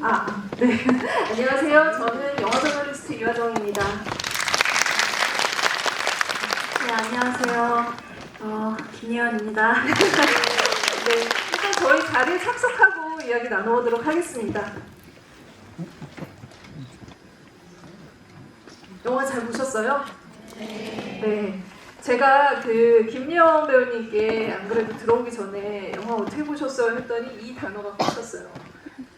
네. 안녕하세요. 저는 영화 저널리스트 이화정입니다. 네, 안녕하세요. 김예원입니다. 네, 일단 저희 자리에 착석하고 이야기 나눠보도록 하겠습니다. 영화 잘 보셨어요? 네. 제가 김예원 배우님께 안 그래도 들어오기 전에 영화 어떻게 보셨어요? 했더니 이 단어가 꽂혔어요.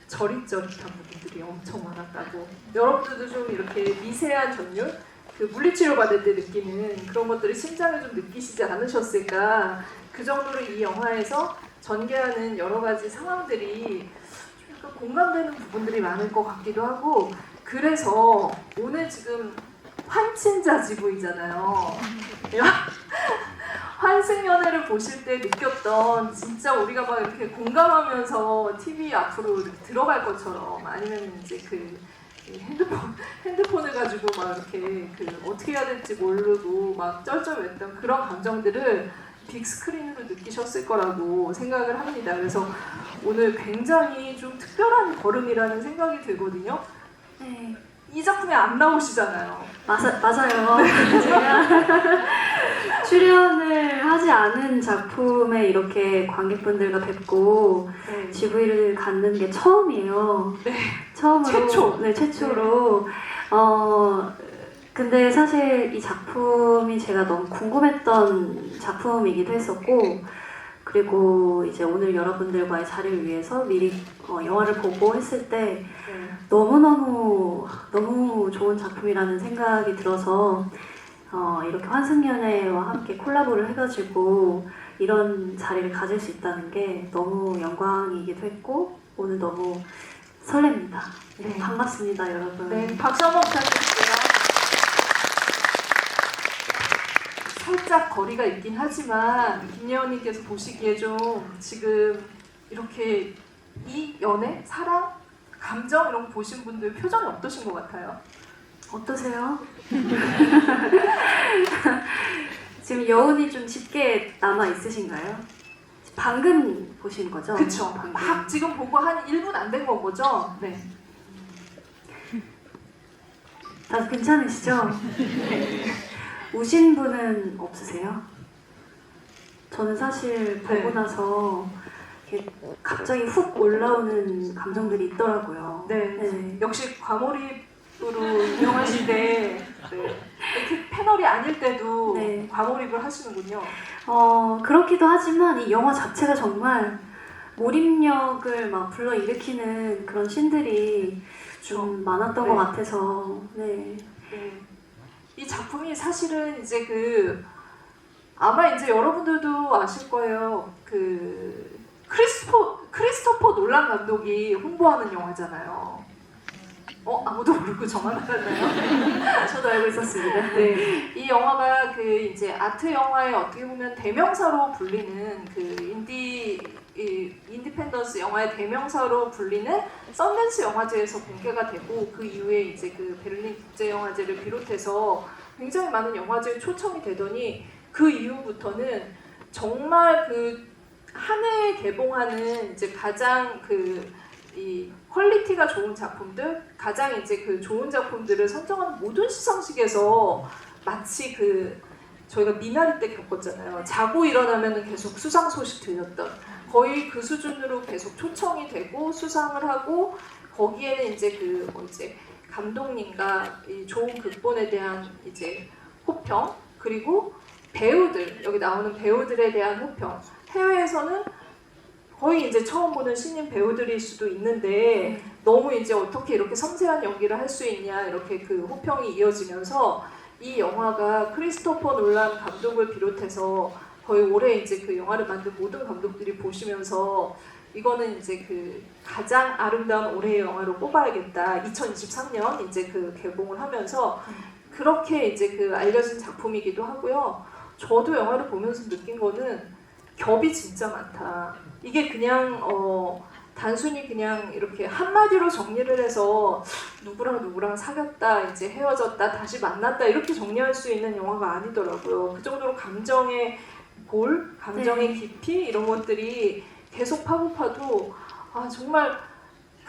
저릿저릿한 부분들이 엄청 많았다고. 여러분들도 좀 이렇게 미세한 전율, 물리치료 받을 때 느끼는 그런 것들을 심장에 좀 느끼시지 않으셨을까. 그 정도로 이 영화에서 전개하는 여러 가지 상황들이 좀 약간 공감되는 부분들이 많을 것 같기도 하고, 그래서 오늘 지금 환친자 지부이잖아요. 환승연애를 보실 때 느꼈던 진짜 우리가 막 이렇게 공감하면서 TV 앞으로 이렇게 들어갈 것처럼, 아니면 이제 핸드폰을 가지고 막 이렇게 어떻게 해야 될지 모르고 막 쩔쩔맸던 그런 감정들을 빅스크린으로 느끼셨을 거라고 생각을 합니다. 그래서 오늘 굉장히 좀 특별한 걸음이라는 생각이 들거든요. 네, 이 작품에 안 나오시잖아요. 맞아요. 제가 출연을 하지 않은 작품에 이렇게 관객분들과 뵙고 네. GV를 갖는 게 처음이에요. 네. 처음으로. 최초로. 근데 사실 이 작품이 제가 너무 궁금했던 작품이기도 했었고, 그리고 이제 오늘 여러분들과의 자리를 위해서 미리 영화를 보고 했을 때 너무 좋은 작품이라는 생각이 들어서 이렇게 환승연애와 함께 콜라보를 해가지고 이런 자리를 가질 수 있다는 게 너무 영광이기도 했고, 오늘 너무 설렙니다. 네, 반갑습니다, 여러분. 네, 박수 한번 부탁드릴게요. 살짝 거리가 있긴 하지만 김예원님께서 보시기에 좀 지금 이렇게 이 연애, 사랑, 감정 이런 거 보신 분들 표정이 어떠신 것 같아요? 어떠세요? 지금 여운이 좀 짙게 남아 있으신가요? 방금 보신 거죠? 그쵸. 방금. 막 지금 보고 한 1분 안 된 건 거죠? 네. 다들 괜찮으시죠? 우신 분은 없으세요? 저는 사실 보고 나서 이렇게 갑자기 훅 올라오는 감정들이 있더라고요. 네. 역시 과몰입으로 유명하신데 이렇게 패널이 아닐 때도 과몰입을 하시는군요. 그렇기도 하지만 이 영화 자체가 정말 몰입력을 막 불러일으키는 그런 씬들이 좀 많았던 것 같아서. 이 작품이 사실은 이제 아마 이제 여러분들도 아실 거예요. 크리스토퍼 놀란 감독이 홍보하는 영화잖아요. 아무도 모르고 저만 알았나요? 저도 알고 있었습니다. 네, 이 영화가 이제 아트 영화의 어떻게 보면 대명사로 불리는 인디펜던스 영화의 대명사로 불리는 썬댄스 영화제에서 공개가 되고, 그 이후에 이제 베를린 국제영화제를 비롯해서 굉장히 많은 영화제에 초청이 되더니, 그 이후부터는 정말 한 해에 개봉하는 이제 가장 이 퀄리티가 좋은 작품들, 가장 이제 좋은 작품들을 선정하는 모든 시상식에서 마치 저희가 미나리 때 겪었잖아요. 자고 일어나면 계속 수상 소식 들렸던, 거의 그 수준으로 계속 초청이 되고 수상을 하고, 거기에는 이제 감독님과 이 좋은 극본에 대한 이제 호평, 그리고 배우들, 여기 나오는 배우들에 대한 호평, 해외에서는 거의 이제 처음 보는 신인 배우들일 수도 있는데 너무 이제 어떻게 이렇게 섬세한 연기를 할 수 있냐, 이렇게 호평이 이어지면서 이 영화가 크리스토퍼 놀란 감독을 비롯해서 거의 올해 이제 영화를 만든 모든 감독들이 보시면서 이거는 이제 가장 아름다운 올해의 영화로 꼽아야겠다. 2023년 이제 개봉을 하면서 그렇게 이제 알려진 작품이기도 하고요. 저도 영화를 보면서 느낀 거는 겹이 진짜 많다. 이게 그냥 단순히 그냥 이렇게 한마디로 정리를 해서 누구랑 사귀었다, 이제 헤어졌다, 다시 만났다 이렇게 정리할 수 있는 영화가 아니더라고요. 그 정도로 감정의 감정의 깊이 이런 것들이 계속 파고 파도 정말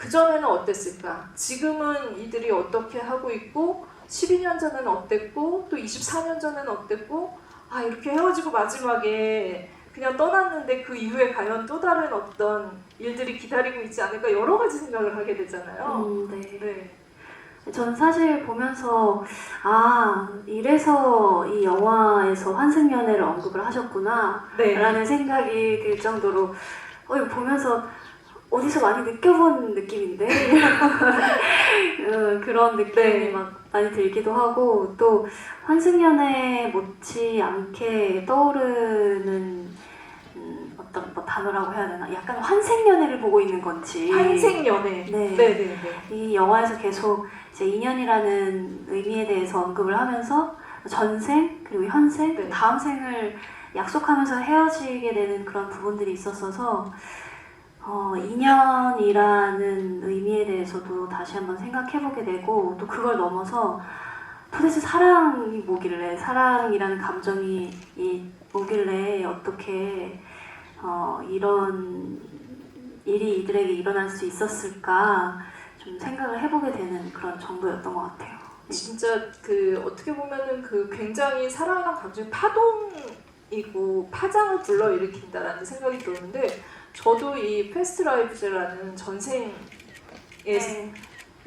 그전에는 어땠을까? 지금은 이들이 어떻게 하고 있고 12년 전에는 어땠고 또 24년 전에는 어땠고 아 이렇게 헤어지고 마지막에 그냥 떠났는데 그 이후에 과연 또 다른 어떤 일들이 기다리고 있지 않을까 여러 가지 생각을 하게 되잖아요. 네. 네. 저는 사실 보면서 이래서 이 영화에서 환승연애를 언급을 하셨구나 네. 라는 생각이 들 정도로 이거 보면서 어디서 많이 느껴본 느낌인데 그런 느낌이 네. 막 많이 들기도 하고 또 환승연애 못지않게 떠오르는 어떤 뭐 단어라고 해야 되나 약간 환생연애를 보고 있는 건지 환생연애. 네. 네네네. 이 영화에서 계속 이제 인연이라는 의미에 대해서 언급을 하면서 전생 그리고 현생 네. 다음 생을 약속하면서 헤어지게 되는 그런 부분들이 있었어서 인연이라는 의미에 대해서도 다시 한번 생각해보게 되고 또 그걸 넘어서 도대체 사랑이 뭐길래 사랑이라는 감정이 뭐길래 어떻게 이런 일이 이들에게 일어날 수 있었을까 좀 생각을 해보게 되는 그런 정도였던 것 같아요. 진짜 그 어떻게 보면은 그 굉장히 사랑이란 감정이 파동이고 파장을 불러일으킨다라는 생각이 들었는데 저도 이 패스트 라이브즈라는 전생에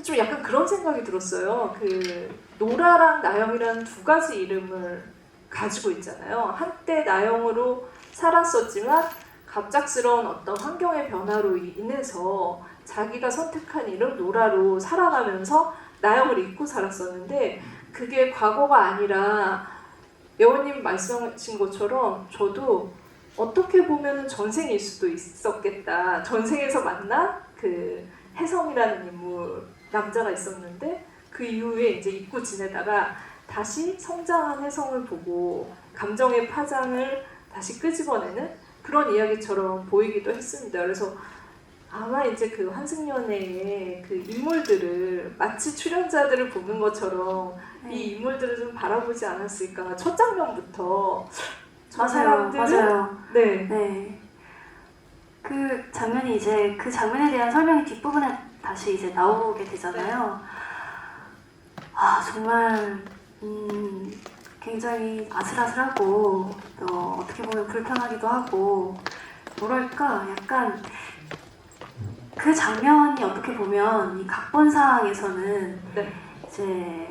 좀 약간 그런 생각이 들었어요. 그 노라랑 나영이라는 두 가지 이름을 가지고 있잖아요. 한때 나영으로 살았었지만 갑작스러운 어떤 환경의 변화로 인해서 자기가 선택한 이름 노라로 살아가면서 나영을 잊고 살았었는데 그게 과거가 아니라 예원님 말씀하신 것처럼 저도 어떻게 보면 전생일 수도 있었겠다. 전생에서 만난 그 혜성이라는 인물 남자가 있었는데 그 이후에 이제 잊고 지내다가 다시 성장한 혜성을 보고 감정의 파장을 다시 끄집어내는 그런 이야기처럼 보이기도 했습니다. 그래서 아마 이제 그 환승연애의 그 인물들을 마치 출연자들을 보는 것처럼 이 인물들을 좀 바라보지 않았을까. 첫 장면부터 저 사람들은 맞아요. 네. 네. 그 장면이 이제 그 장면에 대한 설명이 뒷부분에 다시 이제 나오게 되잖아요. 정말 굉장히 아슬아슬하고 또 어떻게 보면 불편하기도 하고 뭐랄까 약간 그 장면이 어떻게 보면 이 각본상에서는 네. 이제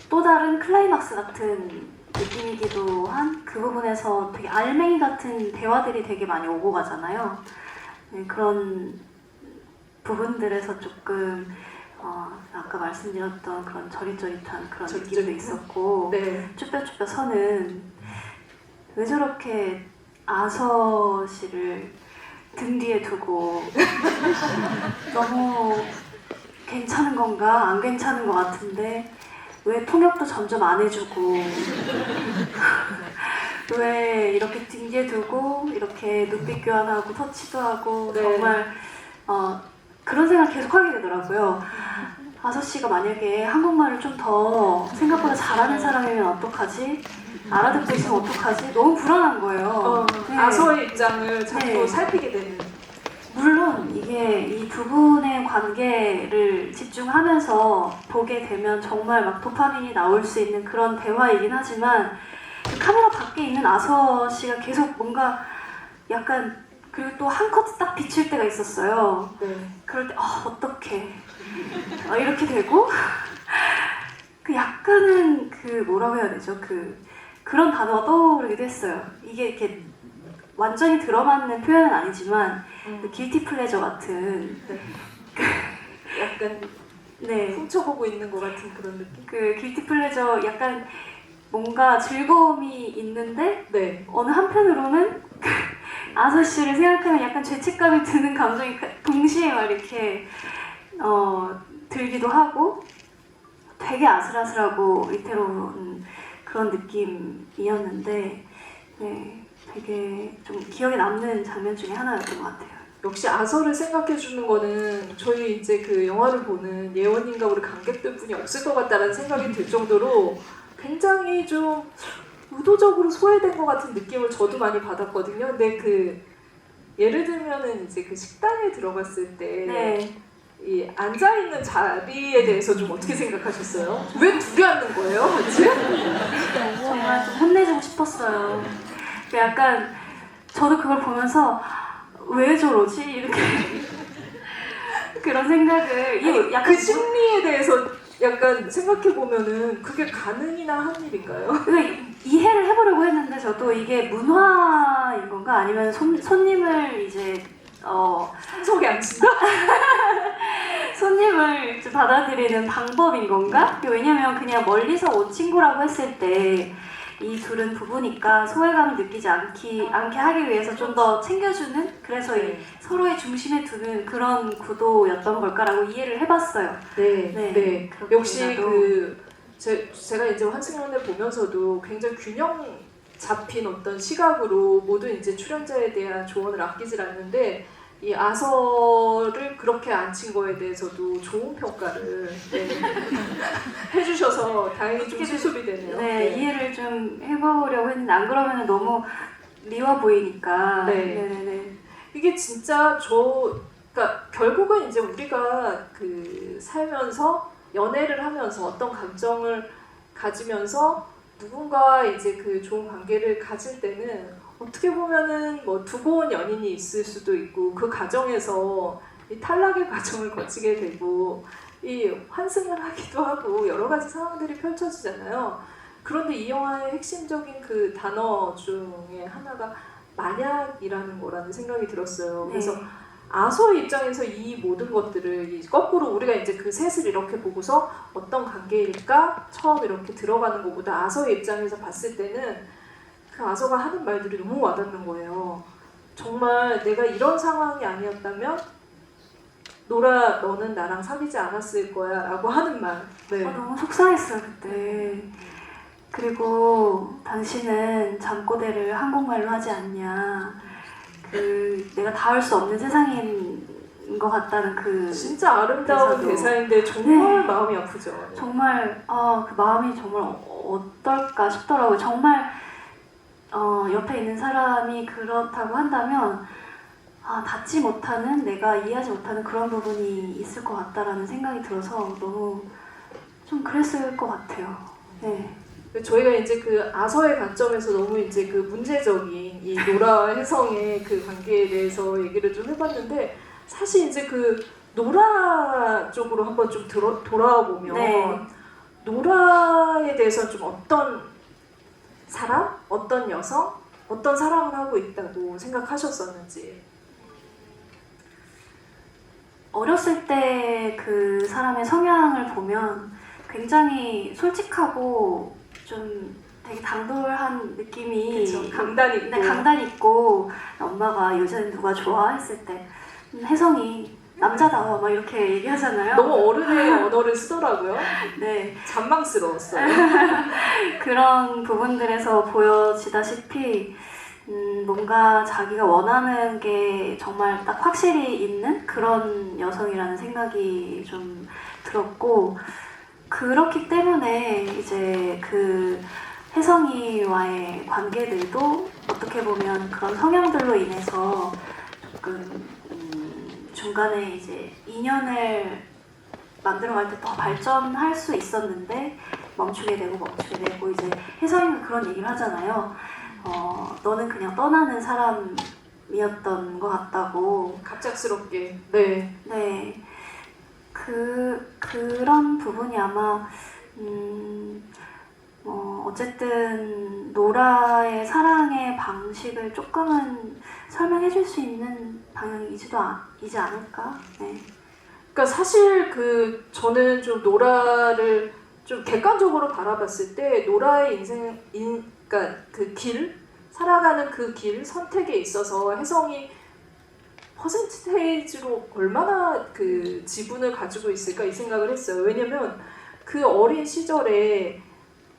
또 다른 클라이막스 같은 느낌이기도 한 그 부분에서 되게 알맹이 같은 대화들이 되게 많이 오고 가잖아요. 네, 그런 부분들에서 조금 아까 말씀드렸던 그런 저릿저릿한 그런 느낌도 있었고 네. 쭈뼛쭈뼛 서는 왜 저렇게 아서 씨를 등 뒤에 두고 너무 괜찮은 건가 안 괜찮은 것 같은데 왜 통역도 점점 안 해주고 왜 이렇게 등 뒤에 두고 이렇게 눈빛 교환하고 터치도 하고 네. 정말 그런 생각 계속 하게 되더라고요. 아서 씨가 만약에 한국말을 좀 더 생각보다 잘하는 사람이면 어떡하지? 알아듣고 있으면 어떡하지? 너무 불안한 거예요. 네. 아서의 입장을 자꾸 네. 살피게 되는. 물론 이게 이 두 분의 관계를 집중하면서 보게 되면 정말 막 도파민이 나올 수 있는 그런 대화이긴 하지만 그 카메라 밖에 있는 아서 씨가 계속 뭔가 약간 그리고 또 한 컷 딱 비칠 때가 있었어요. 네. 그럴 때 어떡해 이렇게 되고 그 약간은 그 뭐라고 해야 되죠? 그런 단어가 떠오르기도 했어요. 이게 이렇게 완전히 들어맞는 표현은 아니지만 그 길티 플레저 같은 네. 약간 네. 훔쳐보고 있는 것 같은 그런 느낌. 그 길티 플레저 약간 뭔가 즐거움이 있는데 네. 어느 한편으로는 아서 씨를 생각하면 약간 죄책감이 드는 감정이 동시에 막 이렇게 들기도 하고 되게 아슬아슬하고 위태로운 그런 느낌이었는데 네, 되게 좀 기억에 남는 장면 중에 하나였던 것 같아요. 역시 아서를 생각해주는 거는 저희 이제 그 영화를 보는 예원님과 우리 관객들 분이 없을 것 같다라는 생각이 들 정도로 굉장히 좀 의도적으로 소외된 것 같은 느낌을 저도 많이 받았거든요. 근데 그 예를 들면은 이제 그 식당에 들어갔을 때 네. 이 앉아 있는 자리에 대해서 좀 어떻게 생각하셨어요? 왜 둘이 앉는 거예요, 같이? 정말 좀 혼내주고 싶었어요. 그 약간 저도 그걸 보면서 왜 저러지? 이렇게 그런 생각을 아니, 약간 그 심리에 대해서 약간 생각해 보면은 그게 가능이나 한 일인가요? 그러니까 이해를 해보려고 했는데 저도 이게 문화인 건가 아니면 손님을 이제 상석에 앉힌다? 손님을 이제 받아들이는 방법인 건가? 왜냐면 그냥 멀리서 온 친구라고 했을 때 이 둘은 부부니까 소외감을 느끼지 않게 하기 위해서 좀 더 챙겨주는 그래서 이 서로의 중심에 두는 그런 구도였던 걸까라고 이해를 해봤어요. 네, 네, 네. 그렇게 역시 나도. 제가 이제 환승연애 보면서도 굉장히 균형 잡힌 어떤 시각으로 모든 이제 출연자에 대한 조언을 아끼질 않는데 이 아서를 그렇게 앉힌 거에 대해서도 좋은 평가를 해주셔서 다행히 좀 수습이 되네요. 네, 이해를 좀 해보려고 했는데 안 그러면 너무 미워 보이니까. 네. 네네네. 이게 진짜 그러니까 결국은 이제 우리가 그 살면서 연애를 하면서 어떤 감정을 가지면서 누군가 이제 그 좋은 관계를 가질 때는 어떻게 보면은 뭐 두고 온 연인이 있을 수도 있고 그 과정에서 이 탈락의 과정을 거치게 되고 이 환승을 하기도 하고 여러 가지 상황들이 펼쳐지잖아요. 그런데 이 영화의 핵심적인 그 단어 중에 하나가 만약이라는 거라는 생각이 들었어요. 그래서 네. 아서의 입장에서 이 모든 것들을 거꾸로 우리가 이제 그 셋을 이렇게 보고서 어떤 관계일까 처음 이렇게 들어가는 것보다 아서의 입장에서 봤을 때는 그 아서가 하는 말들이 너무 와닿는 거예요. 정말 내가 이런 상황이 아니었다면 노라 너는 나랑 사귀지 않았을 거야 라고 하는 말. 네. 너무 속상했어요 그때. 그리고 당신은 잠꼬대를 한국말로 하지 않냐. 내가 닿을 수 없는 세상인 것 같다는 그 진짜 아름다운 대사도. 대사인데 정말 네. 마음이 아프죠. 네. 정말 그 마음이 정말 어떨까 싶더라고요. 정말 옆에 있는 사람이 그렇다고 한다면 닿지 못하는 내가 이해하지 못하는 그런 부분이 있을 것 같다라는 생각이 들어서 너무 좀 그랬을 것 같아요. 네. 저희가 이제 그 아서의 관점에서 너무 이제 그 문제적인 이 노라와 혜성의 그 관계에 대해서 얘기를 좀 해봤는데 사실 이제 그 노라 쪽으로 한번 좀 돌아와 보면 네. 노라에 대해서 좀 어떤 사람, 어떤 여성, 어떤 사랑을 하고 있다고 생각하셨었는지. 어렸을 때 그 사람의 성향을 보면 굉장히 솔직하고 좀 되게 당돌한 느낌이 그쵸, 강단 있고. 네, 강단 있고 엄마가 요새는 누가 좋아 했을 때 혜성이 남자다워 막 이렇게 얘기하잖아요. 너무 어른의 언어를 쓰더라고요. 네. 잔망스러웠어요. 그런 부분들에서 보여지다시피 뭔가 자기가 원하는 게 정말 딱 확실히 있는 그런 여성이라는 생각이 좀 들었고 그렇기 때문에 이제 그 혜성이와의 관계들도 어떻게 보면 그런 성향들로 인해서 조금 중간에 이제 인연을 만들어갈 때 더 발전할 수 있었는데 멈추게 되고 이제 혜성이는 그런 얘기를 하잖아요. 너는 그냥 떠나는 사람이었던 것 같다고. 갑작스럽게. 네. 네. 그런 부분이 아마 어쨌든 노라의 사랑의 방식을 조금은 설명해 줄 수 있는 방향이지 않을까? 네. 그러니까 사실 저는 좀 노라를 좀 객관적으로 바라봤을 때 노라의 그러니까 그 길, 살아가는 그 길 선택에 있어서 혜성이 퍼센테이지로 얼마나 그 지분을 가지고 있을까 이 생각을 했어요. 왜냐면 그 어린 시절에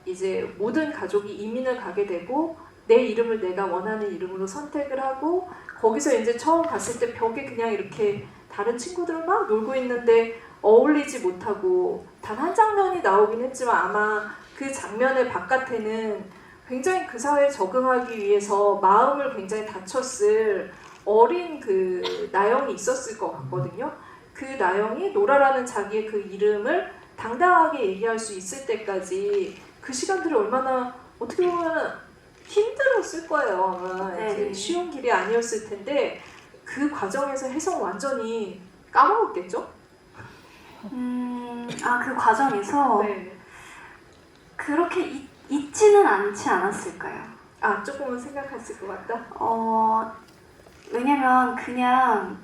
이제 모든 가족이 이민을 가게 되고 내 이름을 내가 원하는 이름으로 선택을 하고 거기서 이제 처음 갔을 때 벽에 그냥 이렇게 다른 친구들 막 놀고 있는데 어울리지 못하고 단 한 장면이 나오긴 했지만 아마 그 장면의 바깥에는 굉장히 그 사회에 적응하기 위해서 마음을 굉장히 다쳤을 어린 그 나영이 있었을 것 같거든요. 그 나영이 노라라는 자기의 그 이름을 당당하게 얘기할 수 있을 때까지 그 시간들이 얼마나 어떻게 보면 힘들었을 거예요. 아마 네. 쉬운 길이 아니었을 텐데 그 과정에서 혜성 완전히 까먹었겠죠? 그 과정에서 네. 그렇게 잊지는 않지 않았을까요? 아, 조금은 생각했을 것 같다. 왜냐면 그냥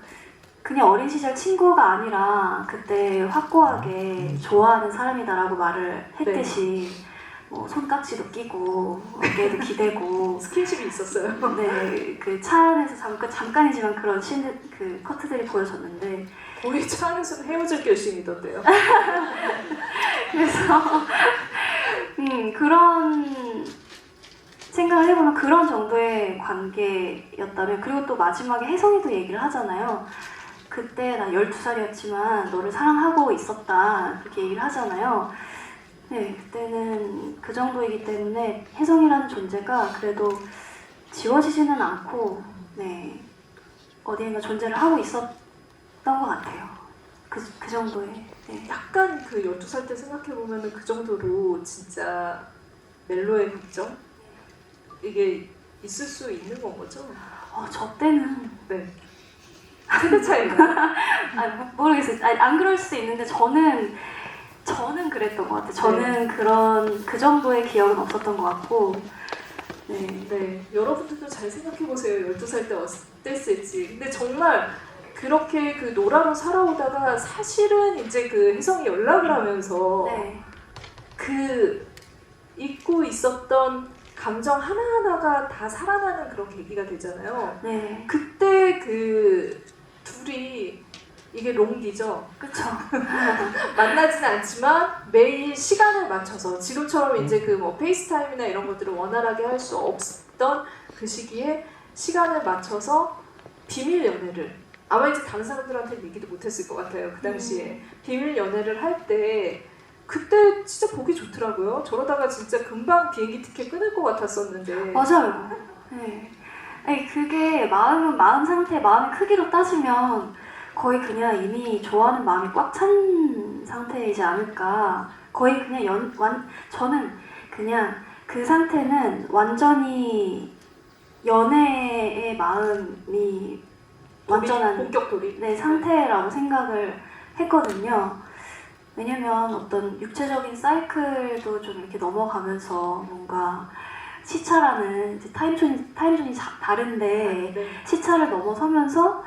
어린 시절 친구가 아니라 그때 확고하게 좋아하는 사람이다라고 말을 했듯이 뭐 손깍지도 끼고 어깨도 기대고 스킨십이 있었어요. 네, 그 차 안에서 잠깐이지만 그런 그 커트들이 보여졌는데 우리 차 안에서는 헤어질 결심이던데요. 그래서 그런 생각을 해보면 그런 정도의 관계였다면 그리고 또 마지막에 혜성이도 얘기를 하잖아요. 그때 나 12살이었지만 너를 사랑하고 있었다 그렇게 얘기를 하잖아요. 네, 그때는 그 정도이기 때문에 혜성이라는 존재가 그래도 지워지지는 않고 네, 어디엔가 존재를 하고 있었던 것 같아요. 그 정도의 네. 약간 그 12살 때 생각해보면 그 정도로 진짜 멜로의 감정? 이게 있을 수 있는 건 거죠? 저 때는 네. 세대 차이가. 모르겠어요. 안 그럴 수도 있는데 저는 그랬던 것 같아요. 저는 그 정도의 기억은 없었던 것 같고 네. 여러분들도 잘 생각해보세요. 12살 때 어땠을지. 근데 정말 그렇게 그 노라로 살아오다가 사실은 이제 그 혜성이 연락을 하면서 그 잊고 있었던 감정 하나하나가 다 살아나는 그런 계기가 되잖아요. 네. 그때 그 둘이 이게 롱디죠. 그쵸. 만나지는 않지만 매일 시간을 맞춰서 지금처럼 이제 그 뭐 페이스타임이나 이런 것들을 원활하게 할 수 없던 그 시기에 시간을 맞춰서 비밀 연애를 아마 이제 다른 사람들한테 얘기도 못했을 것 같아요. 그 당시에 비밀 연애를 할 때 그때 진짜 보기 좋더라고요. 저러다가 진짜 금방 비행기 티켓 끊을 것 같았었는데. 맞아요. 네. 아니, 그게 마음 상태, 마음의 크기로 따지면 거의 그냥 이미 좋아하는 마음이 꽉 찬 상태이지 않을까. 거의 그냥 저는 그냥 그 상태는 완전히 연애의 마음이 완전한 본격 돌입. 네, 상태라고 생각을 했거든요. 왜냐면 어떤 육체적인 사이클도 좀 이렇게 넘어가면서 뭔가 시차라는 이제 타임존이 다른데 네. 시차를 넘어서면서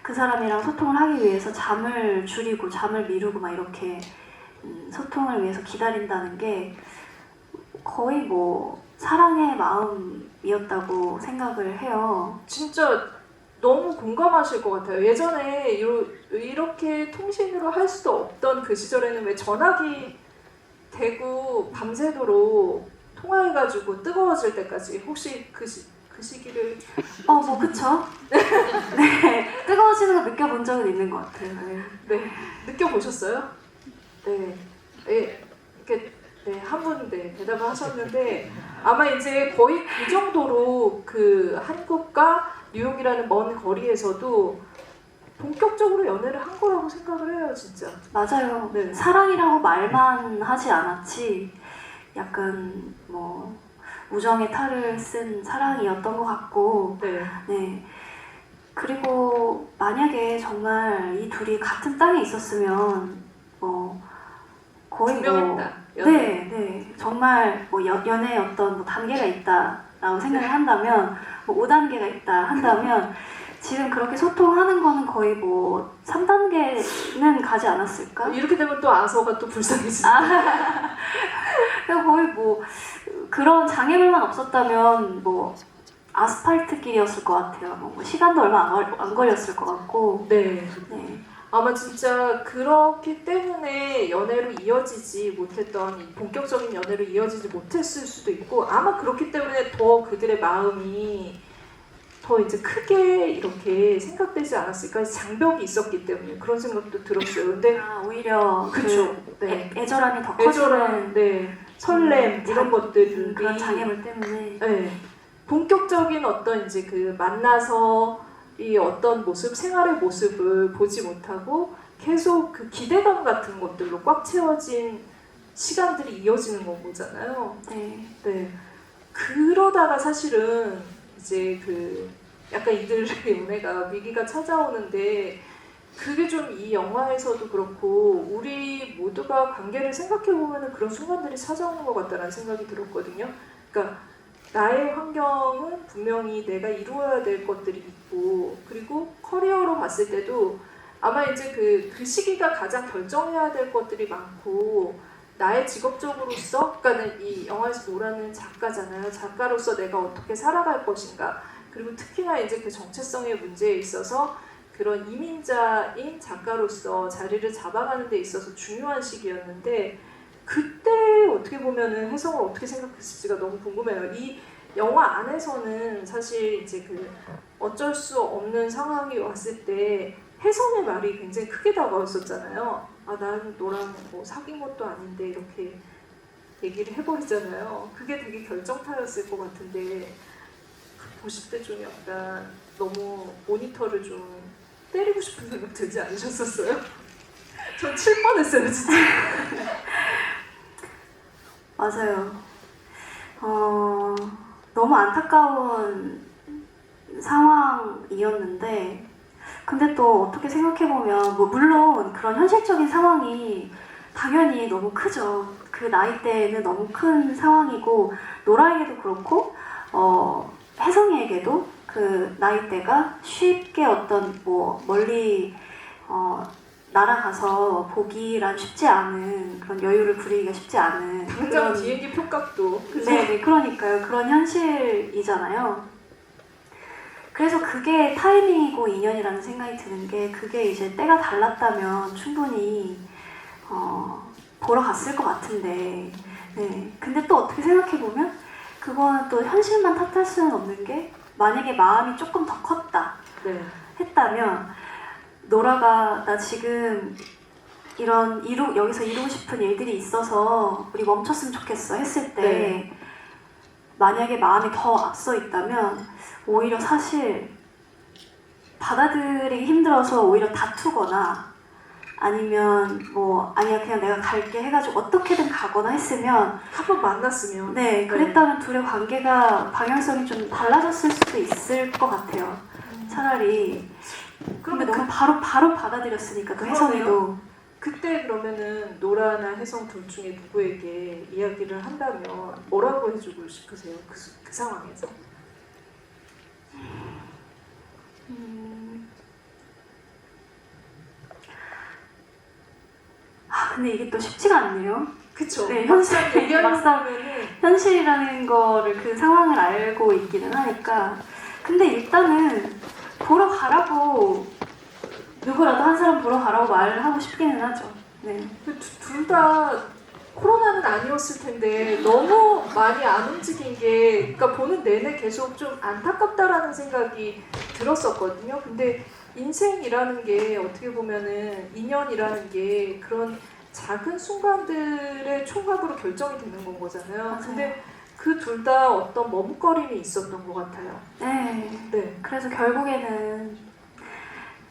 그 사람이랑 소통을 하기 위해서 잠을 줄이고 잠을 미루고 막 이렇게 소통을 위해서 기다린다는 게 거의 뭐 사랑의 마음이었다고 생각을 해요. 진짜 너무 공감하실 것 같아요. 예전에 이렇게 통신으로 할 수도 없던 그 시절에는 왜 전화기 대고 밤새도록 통화해가지고 뜨거워질 때까지 혹시 그 시기를 뭐 그쵸? 네, 뜨거워지는 거 느껴본 적은 있는 것 같아요. 네. 느껴보셨어요? 네. 이렇게 한 분 대답을 하셨는데 아마 이제 거의 그 정도로 그 한국과 뉴욕이라는 먼 거리에서도 본격적으로 연애를 한 거라고 생각을 해요, 진짜. 맞아요. 네. 사랑이라고 말만 하지 않았지 약간 뭐 우정의 탈을 쓴 사랑이었던 것 같고 네. 그리고 만약에 정말 이 둘이 같은 땅에 있었으면 거의 분명했다. 네. 정말 뭐 연애의 어떤 뭐 단계가 있다라고 생각을 한다면 뭐 5단계가 있다 한다면 지금 그렇게 소통하는 거는 거의 뭐 3단계는 가지 않았을까? 이렇게 되면 또 아서가 또 불쌍해지죠. 거의 뭐 그런 장애물만 없었다면 뭐 아스팔트 길이었을 것 같아요. 뭐 시간도 얼마 안 걸렸을 것 같고. 네. 네. 아마 진짜 그렇기 때문에 연애로 이어지지 못했던 본격적인 연애로 이어지지 못했을 수도 있고 아마 그렇기 때문에 더 그들의 마음이 더 이제 크게 이렇게 생각되지 않았을까. 장벽이 있었기 때문에 그런 생각도 들었어요. 근데 오히려 그쵸. 네. 애절함이 더 애절한, 커지는 설렘 이런 것들이 그런 장애물 때문에 본격적인 어떤 이제 그 만나서 이 어떤 모습, 생활의 모습을 보지 못하고 계속 그 기대감 같은 것들로 꽉 채워진 시간들이 이어지는 건 거잖아요. 네. 네. 그러다가 사실은 이제 그 약간 이들의 연애가 위기가 찾아오는데 그게 좀 이 영화에서도 그렇고 우리 모두가 관계를 생각해 보면은 그런 순간들이 찾아오는 것 같다라는 생각이 들었거든요. 그러니까 나의 환경은 분명히 내가 이루어야 될 것들이 있고 그리고 커리어로 봤을 때도 아마 이제 그 시기가 가장 결정해야 될 것들이 많고 나의 직업적으로서 그러니까는 이 영화에서 노라는 작가잖아요. 작가로서 내가 어떻게 살아갈 것인가 그리고 특히나 이제 그 정체성의 문제에 있어서 그런 이민자인 작가로서 자리를 잡아가는 데 있어서 중요한 시기였는데 그때 어떻게 보면은 혜성을 어떻게 생각했을지가 너무 궁금해요. 이 영화 안에서는 사실 이제 그 어쩔 수 없는 상황이 왔을 때 혜성의 말이 굉장히 크게 다가왔었잖아요. 아, 난 너랑 뭐 사귄 것도 아닌데 이렇게 얘기를 해버리잖아요. 그게 되게 결정타였을 것 같은데 보실 때 좀 약간 너무 모니터를 좀 때리고 싶은 생각 들지 않으셨었어요? 전 칠 뻔했어요, 진짜. 맞아요. 너무 안타까운 상황이었는데 근데 또 어떻게 생각해보면 뭐 물론 그런 현실적인 상황이 당연히 너무 크죠. 그 나이대에는 너무 큰 상황이고 노라에게도 그렇고 혜성이에게도 그 나이대가 쉽게 어떤 뭐 멀리 날아가서 보기란 쉽지 않은 그런 여유를 부리기가 쉽지 않은 당장 비행기 표값도 네, 그러니까요. 그런 현실이잖아요. 그래서 그게 타이밍이고 인연이라는 생각이 드는 게 그게 이제 때가 달랐다면 충분히 보러 갔을 것 같은데 네. 근데 또 어떻게 생각해보면 그거는 또 현실만 탓할 수는 없는 게 만약에 마음이 조금 더 컸다 네. 했다면 노라가 나 지금 이런 여기서 이루고 싶은 일들이 있어서 우리 멈췄으면 좋겠어 했을 때 네. 만약에 마음이 더 앞서 있다면 오히려 사실 받아들이기 힘들어서 오히려 다투거나 아니면 뭐 아니야 그냥 내가 갈게 해가지고 어떻게든 가거나 했으면 한 번 만났으면 네 그랬다면 둘의 관계가 방향성이 좀 달라졌을 수도 있을 것 같아요. 차라리 근데 너무 바로 받아들였으니까 또 그러네요. 혜성이도 그때 그러면은 노라나 혜성 둘 중에 누구에게 이야기를 한다면 뭐라고 해주고 싶으세요? 그 상황에서? 근데 이게 또 쉽지가 않네요. 그쵸. 네, 막상 막상 얘기하면은 현실이라는 거를 그 상황을 알고 있기는 하니까 근데 일단은 보러 가라고 누구라도 한 사람 보러 가라고 말을 하고 싶기는 하죠. 네. 둘 다 코로나는 아니었을 텐데 너무 많이 안 움직인 게 그러니까 보는 내내 계속 좀 안타깝다라는 생각이 들었었거든요. 근데 인생이라는 게 어떻게 보면은 인연이라는 게 그런 작은 순간들의 총합으로 결정이 되는 건 거잖아요. 맞아요. 근데 그 둘 다 어떤 머뭇거림이 있었던 것 같아요. 네. 네. 그래서 결국에는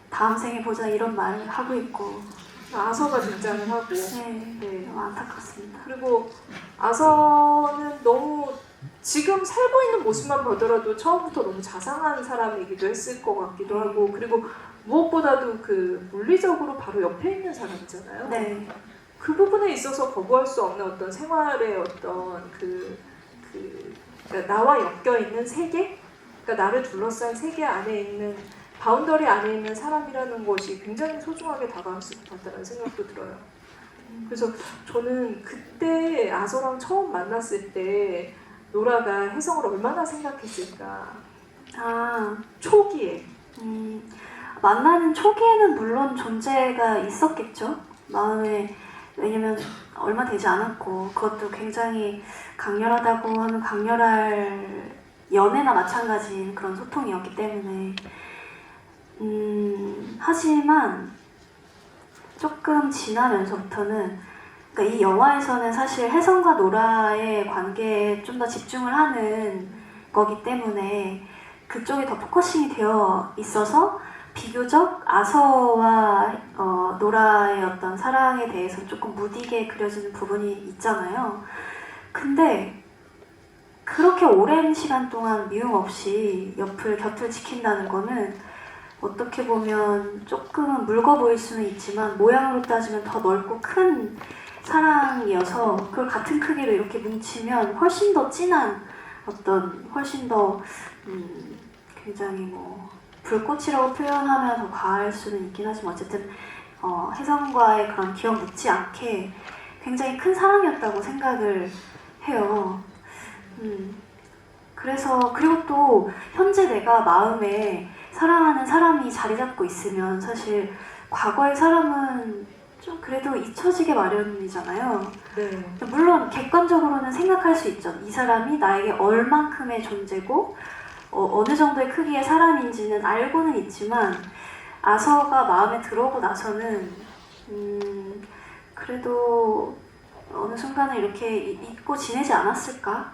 다음 생에 보자 이런 말을 하고 있고 아서가 등장을 하고 네. 네. 너무 안타깝습니다. 그리고 아서는 너무 지금 살고 있는 모습만 보더라도 처음부터 너무 자상한 사람이기도 했을 것 같기도 하고 그리고 무엇보다도 그 물리적으로 바로 옆에 있는 사람이잖아요. 네. 그 부분에 있어서 거부할 수 없는 어떤 생활의 어떤 그러니까 나와 엮여 있는 세계, 그러니까 나를 둘러싼 세계 안에 있는 바운더리 안에 있는 사람이라는 것이 굉장히 소중하게 다가왔을 것 같다는 생각도 들어요. 그래서 저는 그때 아서랑 처음 만났을 때 노라가 혜성을 얼마나 생각했을까. 초기에. 만나는 초기에는 물론 존재가 있었겠죠. 마음에 왜냐면 얼마 되지 않았고 그것도 굉장히 강렬하다고 하면 강렬할 연애나 마찬가지인 그런 소통이었기 때문에 하지만 조금 지나면서부터는 그러니까 이 영화에서는 사실 혜성과 노라의 관계에 좀 더 집중을 하는 거기 때문에 그쪽에 더 포커싱이 되어 있어서 비교적 아서와 노라의 어떤 사랑에 대해서 조금 무디게 그려지는 부분이 있잖아요. 근데 그렇게 오랜 시간 동안 미움 없이 곁을 지킨다는 거는 어떻게 보면 조금은 묽어 보일 수는 있지만 모양으로 따지면 더 넓고 큰 사랑이어서 그걸 같은 크기로 이렇게 뭉치면 훨씬 더 진한 훨씬 더 굉장히 불꽃이라고 표현하면 더 과할 수는 있긴 하지만 어쨌든 혜성과의 그런 기억 묻지 않게 굉장히 큰 사랑이었다고 생각을 해요. 그리고 또 현재 내가 마음에 사랑하는 사람이 자리 잡고 있으면 사실 과거의 사람은 좀 그래도 잊혀지게 마련이잖아요. 네. 물론 객관적으로는 생각할 수 있죠. 이 사람이 나에게 얼만큼의 존재고 어느 정도의 크기의 사람인지는 알고는 있지만 아서가 마음에 들어오고 나서는 그래도 어느 순간에 이렇게 잊고 지내지 않았을까?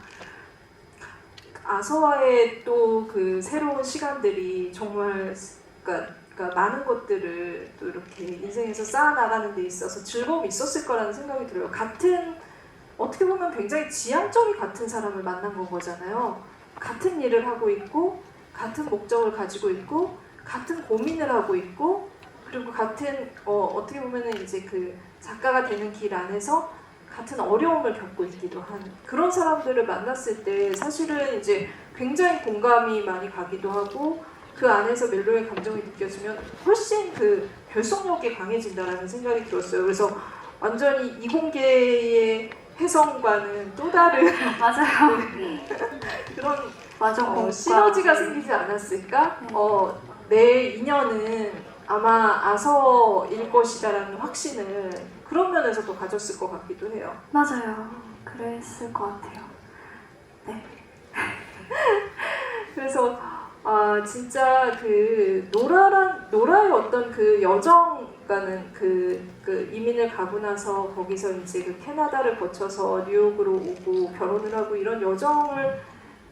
아서와의 또 그 새로운 시간들이 정말 그러니까 많은 것들을 또 이렇게 인생에서 쌓아나가는 데 있어서 즐거움이 있었을 거라는 생각이 들어요. 어떻게 보면 굉장히 지향점이 같은 사람을 만난 거잖아요. 같은 일을 하고 있고 같은 목적을 가지고 있고 같은 고민을 하고 있고 그리고 같은 어떻게 보면은 이제 그 작가가 되는 길 안에서 같은 어려움을 겪고 있기도 한 그런 사람들을 만났을 때 사실은 이제 굉장히 공감이 많이 가기도 하고 그 안에서 멜로의 감정이 느껴지면 훨씬 그 결속력이 강해진다라는 생각이 들었어요. 그래서 완전히 이공계의 혜성과는 또 다른 맞아요. 그런 시너지가 생기지 않았을까? 내 인연은 아마 아서일 것이다라는 확신을 그런 면에서도 가졌을 것 같기도 해요. 맞아요. 그랬을 것 같아요. 네. 그래서 진짜 그 노라의 어떤 그 여정가는 그 이민을 가고 나서 거기서 이제 그 캐나다를 거쳐서 뉴욕으로 오고 결혼을 하고 이런 여정을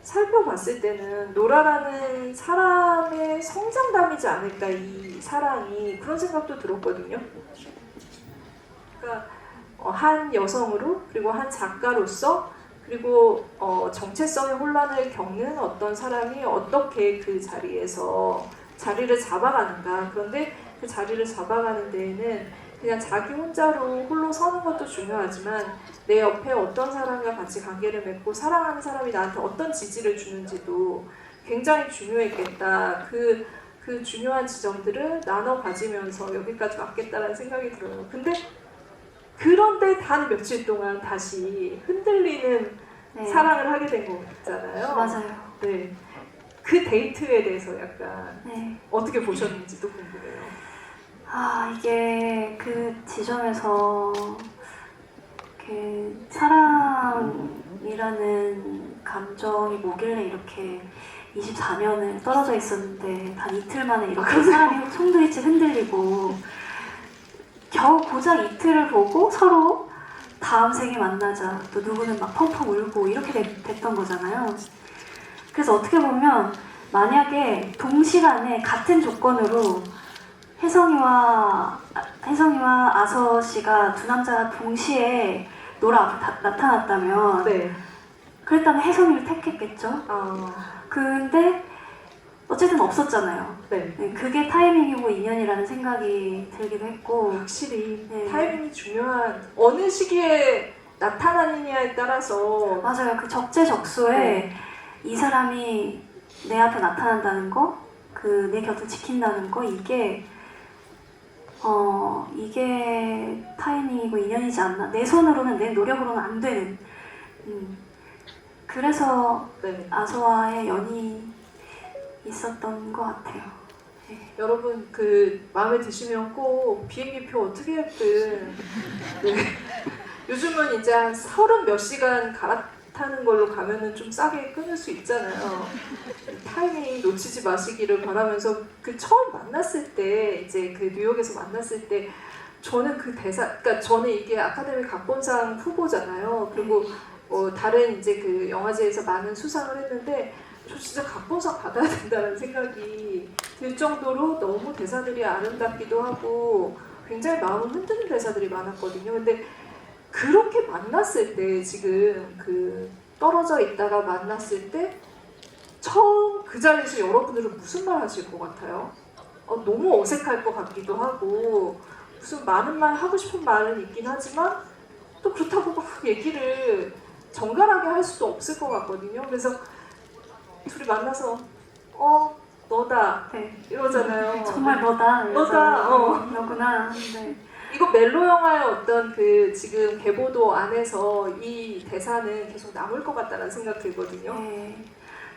살펴봤을 때는 노라라는 사람의 성장담이지 않을까 이 사랑이 그런 생각도 들었거든요. 그러니까 한 여성으로 그리고 한 작가로서 그리고 정체성의 혼란을 겪는 어떤 사람이 어떻게 그 자리에서 자리를 잡아가는가. 그런데 그 자리를 잡아가는 데에는 그냥 자기 혼자로 홀로 서는 것도 중요하지만 내 옆에 어떤 사람과 같이 관계를 맺고 사랑하는 사람이 나한테 어떤 지지를 주는지도 굉장히 중요했겠다. 그 중요한 지점들을 나눠 가지면서 여기까지 왔겠다라는 생각이 들어요. 근데 그런데 단 며칠 동안 다시 흔들리는 네. 사랑을 하게 된 거잖아요. 맞아요. 네. 그 데이트에 대해서 약간 네. 어떻게 보셨는지도 궁금해요. 이게 그 지점에서 사랑이라는 감정이 뭐길래 이렇게 24년을 떨어져 있었는데 단 이틀 만에 이렇게 사람이 송두리째 흔들리고 겨우 고작 이틀을 보고 서로 다음 생에 만나자 또 누구는 막 펑펑 울고 이렇게 됐던 거잖아요. 그래서 어떻게 보면 만약에 동시간에 같은 조건으로 혜성이와 아서 씨가 두 남자가 동시에 노라 앞에 나타났다면 네. 그랬다면 혜성이를 택했겠죠. 근데 어쨌든 없었잖아요. 네. 네, 그게 타이밍이고 인연이라는 생각이 들기도 했고 확실히 네. 타이밍이 중요한 어느 시기에 나타나느냐에 따라서 맞아요. 그 적재적소에 네. 이 사람이 내 앞에 나타난다는 거, 내 곁을 지킨다는 거 이게 타이밍이고 인연이지 않나. 내 손으로는 내 노력으로는 안 되는. 그래서 네. 아서와의 연이 있었던 것 같아요. 네. 여러분 마음에 드시면 꼭 비행기표 어떻게 했든 네. 요즘은 이제 한 30몇 시간 갈아타는 걸로 가면은 좀 싸게 끊을 수 있잖아요. 타이밍 놓치지 마시기를 바라면서 처음 만났을 때 이제 뉴욕에서 만났을 때 저는 그러니까 저는 이게 아카데미 각본상 후보잖아요. 그리고 다른 이제 영화제에서 많은 수상을 했는데 저 진짜 각본상 받아야 된다는 생각이 들 정도로 너무 대사들이 아름답기도 하고 굉장히 마음을 흔드는 대사들이 많았거든요. 근데 그렇게 만났을 때 지금 그 떨어져 있다가 만났을 때 처음 그 자리에서 여러분들은 무슨 말 하실 것 같아요? 너무 어색할 것 같기도 하고 무슨 많은 말 하고 싶은 말은 있긴 하지만 또 그렇다고 막 얘기를 정갈하게 할 수도 없을 것 같거든요. 그래서 둘이 만나서 너다 네. 이러잖아요. 정말 너다. 너다. 너구나. 네. 이거 멜로 영화의 어떤 그 지금 계보도 안에서 이 대사는 계속 남을 것 같다는 생각 들거든요. 네.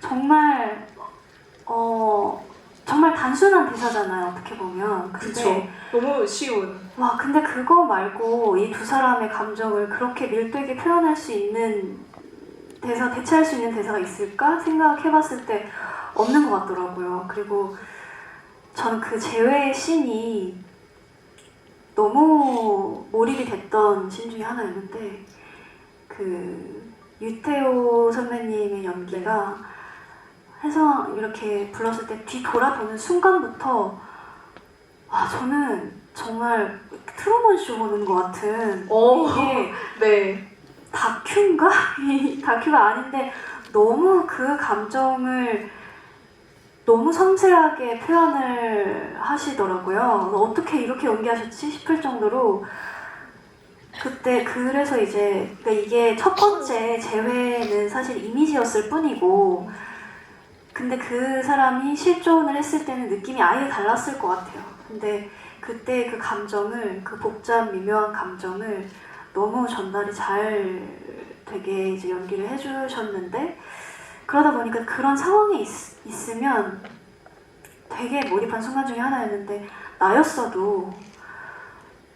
정말 정말 단순한 대사잖아요. 어떻게 보면. 근데 너무 쉬운. 와, 근데 그거 말고 이 두 사람의 감정을 그렇게 밀도있게 표현할 수 있는 대사, 대체할 수 있는 대사가 있을까 생각해봤을 때 없는 것 같더라고요. 그리고 저는 그 재회의 씬이 너무 몰입이 됐던 씬 중에 하나였는데 그 유태호 선배님의 연기가 혜성 이렇게 불렀을 때 뒤 돌아보는 순간부터 저는 정말 트루먼 쇼 보는 것 같은 이게 네. 다큐인가? 이 다큐가 아닌데 너무 그 감정을 너무 섬세하게 표현을 하시더라고요. 어떻게 이렇게 연기하셨지 싶을 정도로 그때 그래서 이제 그러니까 이게 첫 번째 재회는 사실 이미지였을 뿐이고 근데 그 사람이 실존을 했을 때는 느낌이 아예 달랐을 것 같아요. 근데 그때 그 감정을 그 복잡 미묘한 감정을 너무 전달이 잘 되게 이제 연기를 해주셨는데 그러다 보니까 그런 상황에 있으면 되게 몰입한 순간 중에 하나였는데 나였어도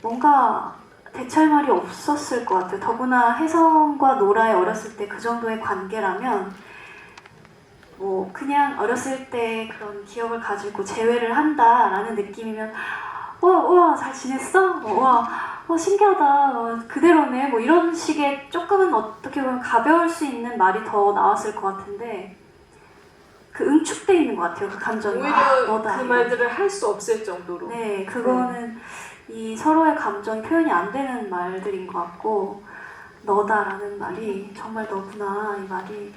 뭔가 대체할 말이 없었을 것 같아요. 더구나 혜성과 노라의 어렸을 때 그 정도의 관계라면 뭐 그냥 어렸을 때 그런 기억을 가지고 재회를 한다라는 느낌이면 우와 잘 지냈어? 우와 신기하다 그대로네 뭐 이런 식의 조금은 어떻게 보면 가벼울 수 있는 말이 더 나왔을 것 같은데 그 응축돼 있는 것 같아요. 그 감정이 오히려 너다 그 말들을 할 수 없을 정도로. 네 그거는 이 서로의 감정이 표현이 안 되는 말들인 것 같고 너다라는 말이 정말 너구나 이 말이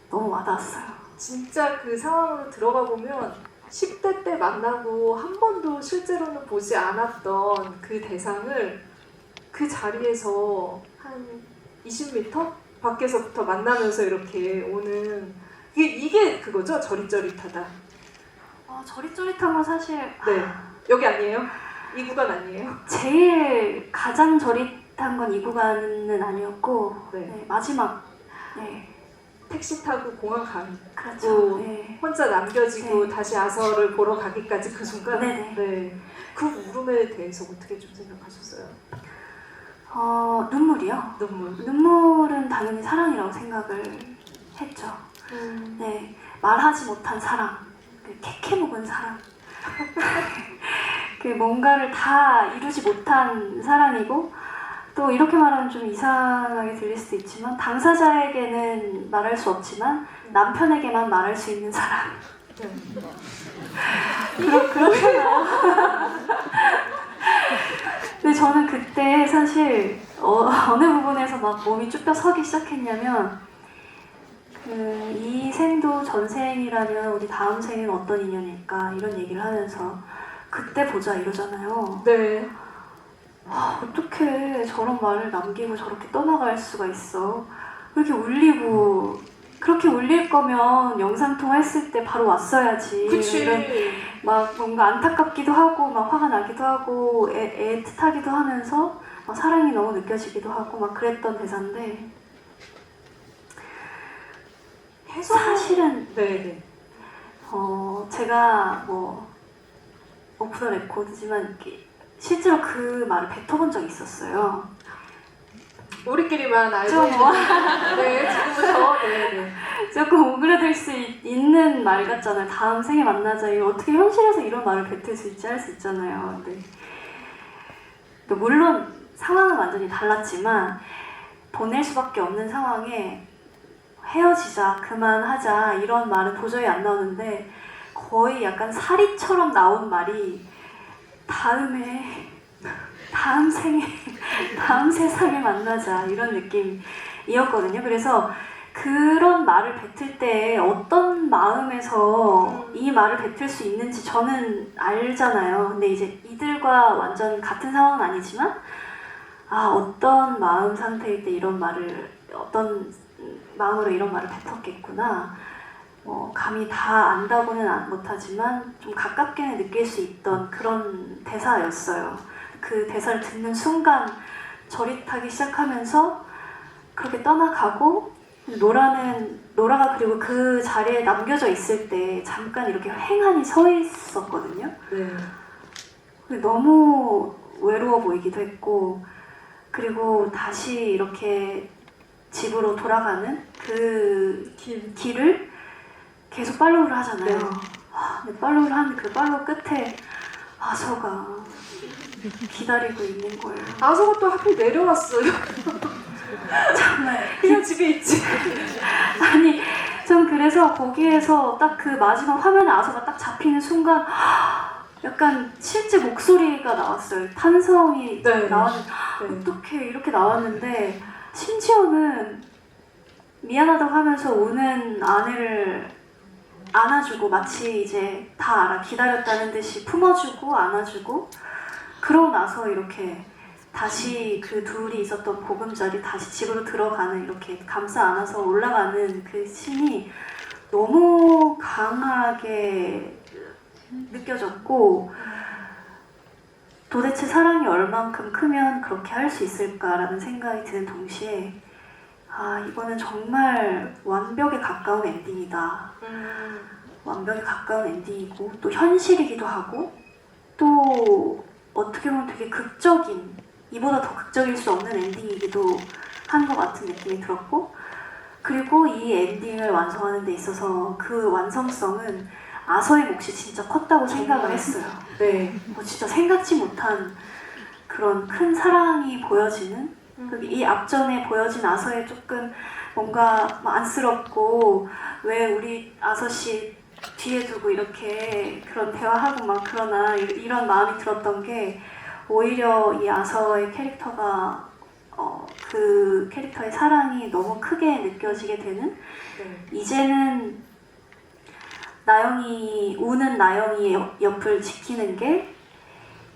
너무 와닿았어요. 진짜 그 상황으로 들어가 보면 10대 때 만나고 한 번도 실제로는 보지 않았던 그 대상을 그 자리에서 한 20m 밖에서부터 만나면서 이렇게 오는 이게 그거죠? 저릿저릿하다. 저릿저릿한 건 사실 네. 여기 아니에요? 이 구간 아니에요? 제일 가장 저릿한 건 이 구간은 아니었고 네. 네, 마지막 네. 택시 타고 공항 가고 그렇죠. 네. 혼자 남겨지고 네. 다시 아서를 보러 가기까지 그 순간 네네. 네. 그 울음에 대해서 어떻게 좀 생각하셨어요? 눈물이요? 눈물은 당연히 사랑이라고 생각을 했죠. 네, 말하지 못한 사랑, 그 캐캐묵은 사랑. 그 뭔가를 다 이루지 못한 사랑이고 또 이렇게 말하면 좀 이상하게 들릴 수도 있지만 당사자에게는 말할 수 없지만 남편에게만 말할 수 있는 사랑. 그렇잖아요. 근데 저는 그때 사실 어느 부분에서 막 몸이 쭈뼛 서기 시작했냐면 이 생도 전생이라면 우리 다음 생은 어떤 인연일까 이런 얘기를 하면서 그때 보자 이러잖아요. 네. 어떻게 저런 말을 남기고 저렇게 떠나갈 수가 있어. 그렇게 울리고 그렇게 울릴 거면 영상통화 했을 때 바로 왔어야지. 그치. 이런 막 뭔가 안타깝기도 하고 막 화가 나기도 하고 애틋하기도 하면서 막 사랑이 너무 느껴지기도 하고 막 그랬던 대사인데 사실은 네. 제가 뭐 오프 더 레코드지만 실제로 그 말을 뱉어본 적이 있었어요. 우리끼리만 알고 좀 있는. 네, 지금부터. 네. 조금 오그라들 수 있는 말 같잖아요. 다음 생에 만나자. 이거 어떻게 현실에서 이런 말을 뱉을 수 있지 할 수 있잖아요. 근데 물론 상황은 완전히 달랐지만 보낼 수밖에 없는 상황에 헤어지자, 그만하자 이런 말은 도저히 안 나오는데 거의 약간 사리처럼 나온 말이 다음 생에, 다음 세상에 만나자 이런 느낌이었거든요. 그래서 그런 말을 뱉을 때 어떤 마음에서 이 말을 뱉을 수 있는지 저는 알잖아요. 근데 이제 이들과 완전 같은 상황은 아니지만 어떤 마음 상태일 때 이런 말을, 어떤 마음으로 이런 말을 뱉었겠구나. 감히 다 안다고는 못하지만 좀 가깝게 느낄 수 있던 그런 대사였어요. 그 대사를 듣는 순간 저릿하기 시작하면서 그렇게 떠나가고, 노라가 그리고 그 자리에 남겨져 있을 때 잠깐 이렇게 횡하니 서 있었거든요. 네. 너무 외로워 보이기도 했고, 그리고 다시 이렇게 집으로 돌아가는 그 길을 계속 팔로우를 하잖아요. 네. 근데 팔로우를 하는 그 팔로우 끝에 아서가 기다리고 있는 거예요. 아서가 또 하필 내려왔어요. 정말 그냥 집에 있지. 아니, 전 그래서 거기에서 딱 그 마지막 화면에 아서가 딱 잡히는 순간 약간 실제 목소리가 나왔어요. 탄성이 네. 나왔는데 네. 어떻게 이렇게 나왔는데, 심지어는 미안하다고 하면서 우는 아내를 안아주고, 마치 이제 다 알아, 기다렸다는 듯이 품어주고 안아주고, 그러고 나서 이렇게 다시 그 둘이 있었던 보금자리 다시 집으로 들어가는, 이렇게 감싸 안아서 올라가는 그 씬이 너무 강하게 느껴졌고, 도대체 사랑이 얼만큼 크면 그렇게 할 수 있을까라는 생각이 드는 동시에 이거는 정말 완벽에 가까운 엔딩이다. 완벽에 가까운 엔딩이고 또 현실이기도 하고, 또 어떻게 보면 되게 극적인, 이보다 더 극적일 수 없는 엔딩이기도 한 것 같은 느낌이 들었고, 그리고 이 엔딩을 완성하는 데 있어서 그 완성성은 아서의 몫이 진짜 컸다고 생각을 했어요. 네. 진짜 생각지 못한 그런 큰 사랑이 보여지는, 이 앞전에 보여진 아서의 조금 뭔가 안쓰럽고, 왜 우리 아서 씨 뒤에 두고 이렇게 그런 대화하고 막 그러나, 이런 마음이 들었던 게, 오히려 이 아서의 캐릭터가 그 캐릭터의 사랑이 너무 크게 느껴지게 되는, 네. 이제는 우는 나영이 옆을 지키는 게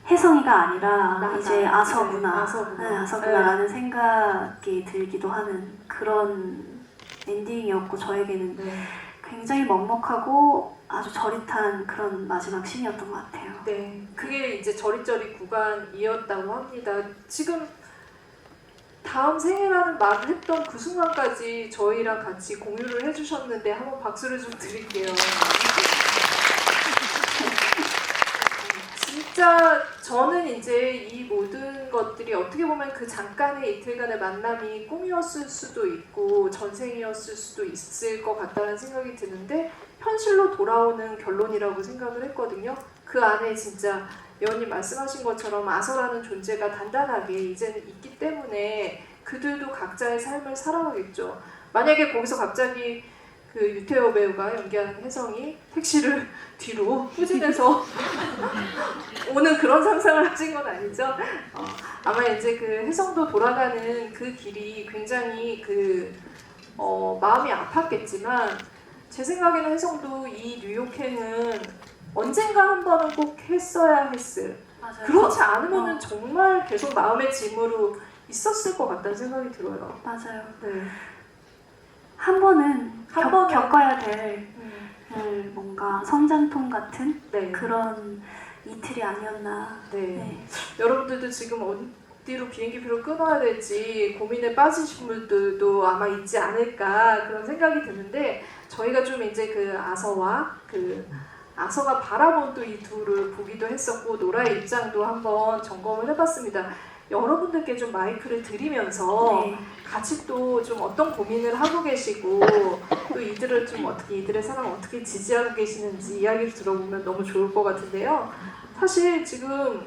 혜성이가 아니라 이제 아서구나, 네, 아서구나라는 생각이 들기도 하는 그런 엔딩이었고, 저에게는 네. 굉장히 먹먹하고 아주 저릿한 그런 마지막 씬이었던 것 같아요. 네. 그게 이제 저릿저릿 구간이었다고 합니다. 지금 다음 생애라는 말을 했던 그 순간까지 저희랑 같이 공유를 해주셨는데 한번 박수를 좀 드릴게요. 진짜 저는 이제 이 모든 것들이 어떻게 보면 그 잠깐의 이틀간의 만남이 꿈이었을 수도 있고 전생이었을 수도 있을 것 같다는 생각이 드는데, 현실로 돌아오는 결론이라고 생각을 했거든요. 그 안에 진짜 여원님 말씀하신 것처럼 아서라는 존재가 단단하게 이제는 있기 때문에 그들도 각자의 삶을 살아가겠죠. 만약에 거기서 갑자기 그 유태호 배우가 연기하는 혜성이 택시를 뒤로 후진해서 오는 그런 상상을 하신 건 아니죠? 아마 이제 그 혜성도 돌아가는 그 길이 굉장히 마음이 아팠겠지만, 제 생각에는 혜성도 이 뉴욕행은 언젠가 한 번은 꼭 했어야 했을. 맞아요. 그렇지 않으면은 정말 계속 마음의 짐으로 있었을 것 같다는 생각이 들어요. 맞아요. 네. 한 번은 한 번은- 겪어야 될 뭔가 성장통 같은 네. 그런 이틀이 아니었나. 네. 네. 여러분들도 지금 어디로 비행기표를 끊어야 될지 고민에 빠지신 분들도 아마 있지 않을까 그런 생각이 드는데, 저희가 좀 이제 그 아서가 바라본 또 이 둘을 보기도 했었고, 노라의 입장도 한번 점검을 해봤습니다. 여러분들께 좀 마이크를 드리면서 네. 같이 또 좀 어떤 고민을 하고 계시고, 또 이들을 좀 어떻게, 이들의 사랑 어떻게 지지하고 계시는지 이야기를 들어보면 너무 좋을 것 같은데요. 사실 지금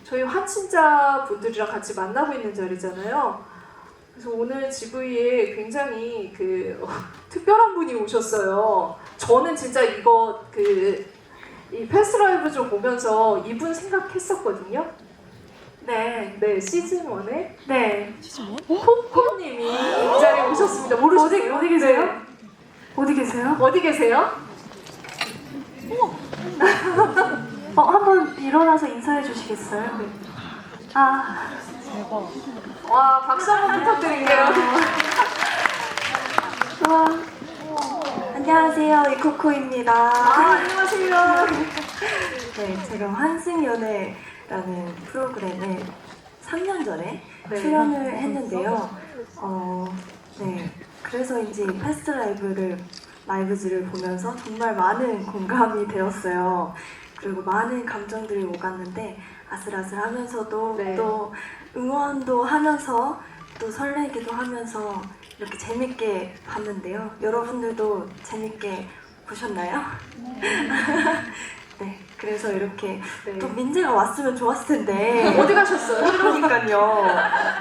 저희 환친자 분들이랑 같이 만나고 있는 자리잖아요. 그래서 오늘 GV에 굉장히 특별한 분이 오셨어요. 저는 진짜 이거 이 패스트라이브 좀 보면서 이분 생각했었거든요. 네. 네, 시즌 1에 네. 코코님이 이 자리에 오셨습니다. 모르시세요? 어디 계세요? 네. 어디 계세요? 어디 계세요? 한번 일어나서 인사해 주시겠어요? 네. 아, 와, 박수 한번 부탁드릴게요. 와. 안녕하세요, 이코코입니다. 안녕하세요. 네, 제가 환승연애라는 프로그램에 3년 전에 네. 출연을 했는데요. 네, 그래서인지 라이브즈를 보면서 정말 많은 공감이 되었어요. 그리고 많은 감정들이 오갔는데 아슬아슬하면서도 네. 또 응원도 하면서 또 설레기도 하면서 이렇게 재밌게 봤는데요. 여러분들도 재밌게 보셨나요? 네, 그래서 이렇게 네. 또 민재가 왔으면 좋았을 텐데 어디 가셨어요? 그러니까요.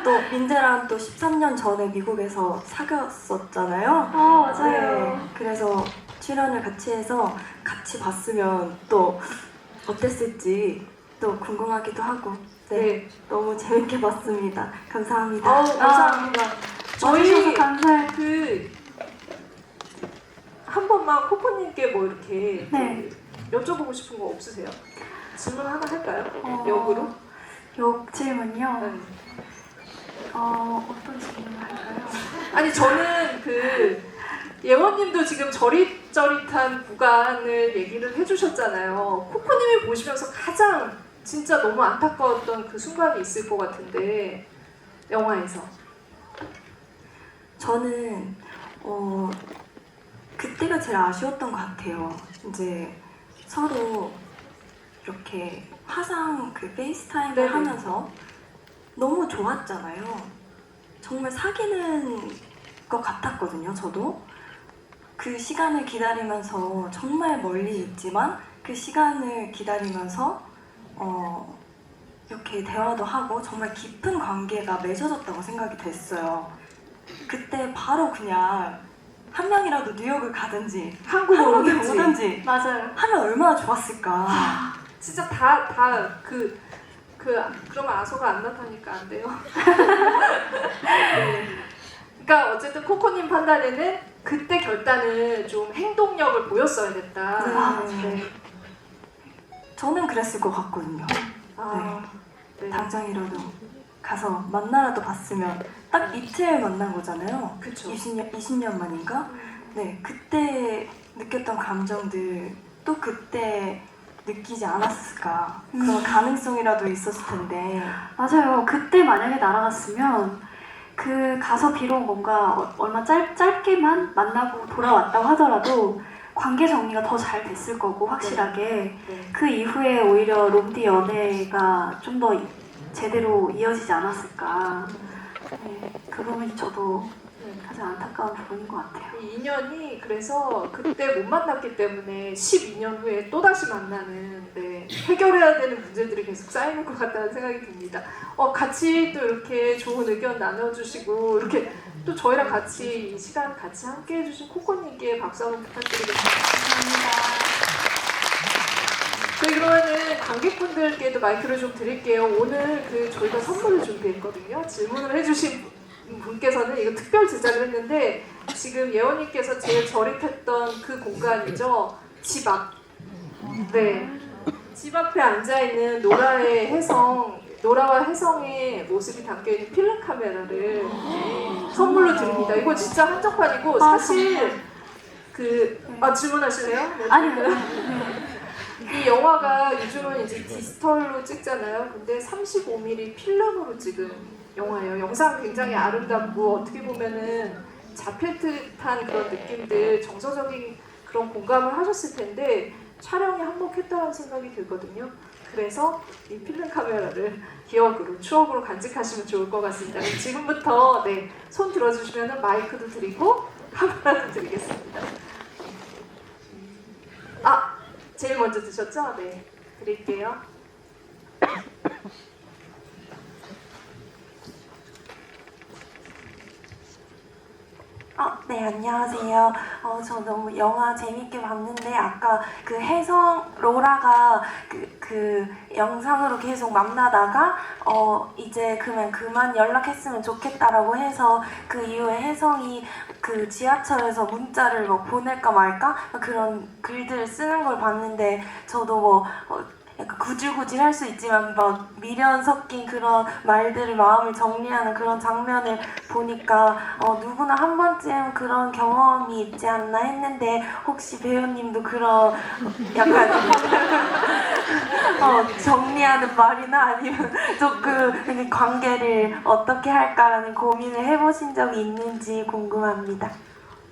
또 민재랑 또 13년 전에 미국에서 사귀었었잖아요. 맞아요. 네, 그래서 출연을 같이 해서 같이 봤으면 또 어땠을지 또 궁금하기도 하고 네, 네. 너무 재밌게 봤습니다. 감사합니다. 아우, 감사합니다. 와주셔서 저희 감사해요. 한 번만 코코님께 뭐 이렇게 네. 여쭤보고 싶은 거 없으세요? 질문 하나 할까요? 어, 역으로? 욕 질문요? 네. 어떤 질문을 할까요? 아니 저는 예원님도 지금 저릿저릿한 구간을 얘기를 해주셨잖아요. 코코님이 보시면서 가장 진짜 너무 안타까웠던 그 순간이 있을 것 같은데 영화에서. 저는 그때가 제일 아쉬웠던 것 같아요. 이제 서로 이렇게 화상 페이스타임을 네네. 하면서 너무 좋았잖아요. 정말 사귀는 것 같았거든요. 저도 그 시간을 기다리면서 정말 멀리 있지만 그 시간을 기다리면서 이렇게 대화도 하고 정말 깊은 관계가 맺어졌다고 생각이 됐어요. 그때 바로 그냥 한 명이라도 뉴욕을 가든지 한국으로 한국에 오든지. 오든지 맞아요. 하면 얼마나 좋았을까. 진짜 그러면 아소가 안 나타나니까 안 돼요. 네. 그러니까 어쨌든 코코님 판단에는 그때 결단은 좀 행동력을 보였어야 됐다. 네. 저는 그랬을 것 같거든요. 네. 당장이라도 가서 만나라도 봤으면 딱 이틀 만난 거잖아요. 그쵸. 20년 만인가? 네, 그때 느꼈던 감정들 또 그때 느끼지 않았을까. 그런 가능성이라도 있었을 텐데. 맞아요. 그때 만약에 날아갔으면 가서 비록 뭔가 얼마 짧게만 만나고 돌아왔다고 하더라도 관계 정리가 더 잘 됐을 거고 확실하게 네. 그 이후에 오히려 롬디 연애가 좀 더 제대로 이어지지 않았을까. 네, 그 부분이 저도 가장 안타까운 부분인 것 같아요. 이 인연이 그래서 그때 못 만났기 때문에 12년 후에 또다시 만나는 해결해야 되는 문제들이 계속 쌓이는 것 같다는 생각이 듭니다. 같이 또 이렇게 좋은 의견 나눠주시고 이렇게 또 저희랑 같이 이 시간 같이 함께 해주신 코코님께 박수 한번 부탁드리겠습니다. 감사합니다. 저희 그러면은 관객분들께도 마이크를 좀 드릴게요. 오늘 저희가 선물을 준비했거든요. 질문을 해주신 분께서는 이거 특별 제작을 했는데 지금 예원님께서 제일 저릿했던 그 공간이죠. 집 앞. 네. 집 앞에 앉아있는 노라와 혜성의 모습이 담겨있는 필름 카메라를 선물로 드립니다. 이거 진짜 한정판이고 사실 질문하시네요? 네. 아니요. 이 영화가 요즘은 이제 디지털로 찍잖아요. 근데 35mm 필름으로 찍은 영화예요. 영상 굉장히 아름답고 어떻게 보면은 잡힐 듯한 그런 느낌들, 정서적인 그런 공감을 하셨을 텐데 촬영에 한몫했다는 생각이 들거든요. 그래서 이 필름 카메라를 기억으로, 추억으로 간직하시면 좋을 것 같습니다. 그럼 지금부터 손 들어주시면 마이크도 드리고 카메라도 드리겠습니다. 제일 먼저 드셨죠? 네, 드릴게요. 네, 안녕하세요. 저 너무 영화 재밌게 봤는데 아까 그 혜성 로라가 그 영상으로 계속 만나다가 이제 그만 연락했으면 좋겠다라고 해서 그 이후에 혜성이 그 지하철에서 문자를 뭐 보낼까 말까 그런 글들을 쓰는 걸 봤는데 저도 뭐 약간 구질구질 할 수 있지만 막 미련 섞인 그런 말들을 마음을 정리하는 그런 장면을 보니까 누구나 한 번쯤 그런 경험이 있지 않나 했는데 혹시 배우님도 그런 약간 정리하는 말이나 아니면 조금 관계를 어떻게 할까라는 고민을 해보신 적이 있는지 궁금합니다.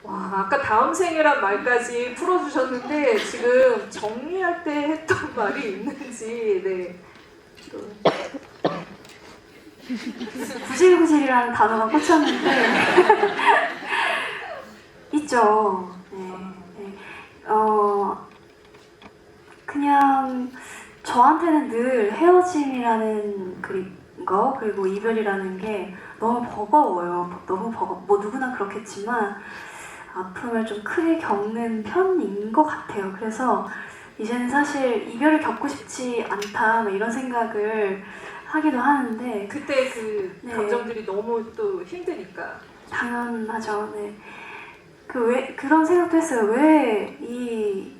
와, 아까 다음 생이란 말까지 풀어주셨는데 지금 정리할 때 했던 말이 있는지 네. 또 구질구질이라는 단어가 꽂혔는데 있죠. 네. 네. 그냥 저한테는 늘 헤어짐이라는 거 그리고 이별이라는 게 너무 버거워요. 너무 뭐 누구나 그렇겠지만 아픔을 좀 크게 겪는 편인 것 같아요. 그래서 이제는 사실 이별을 겪고 싶지 않다 뭐 이런 생각을 하기도 하는데 그때 그 네. 감정들이 너무 또 힘드니까. 당연하죠. 네. 왜 그런 생각도 했어요. 왜 이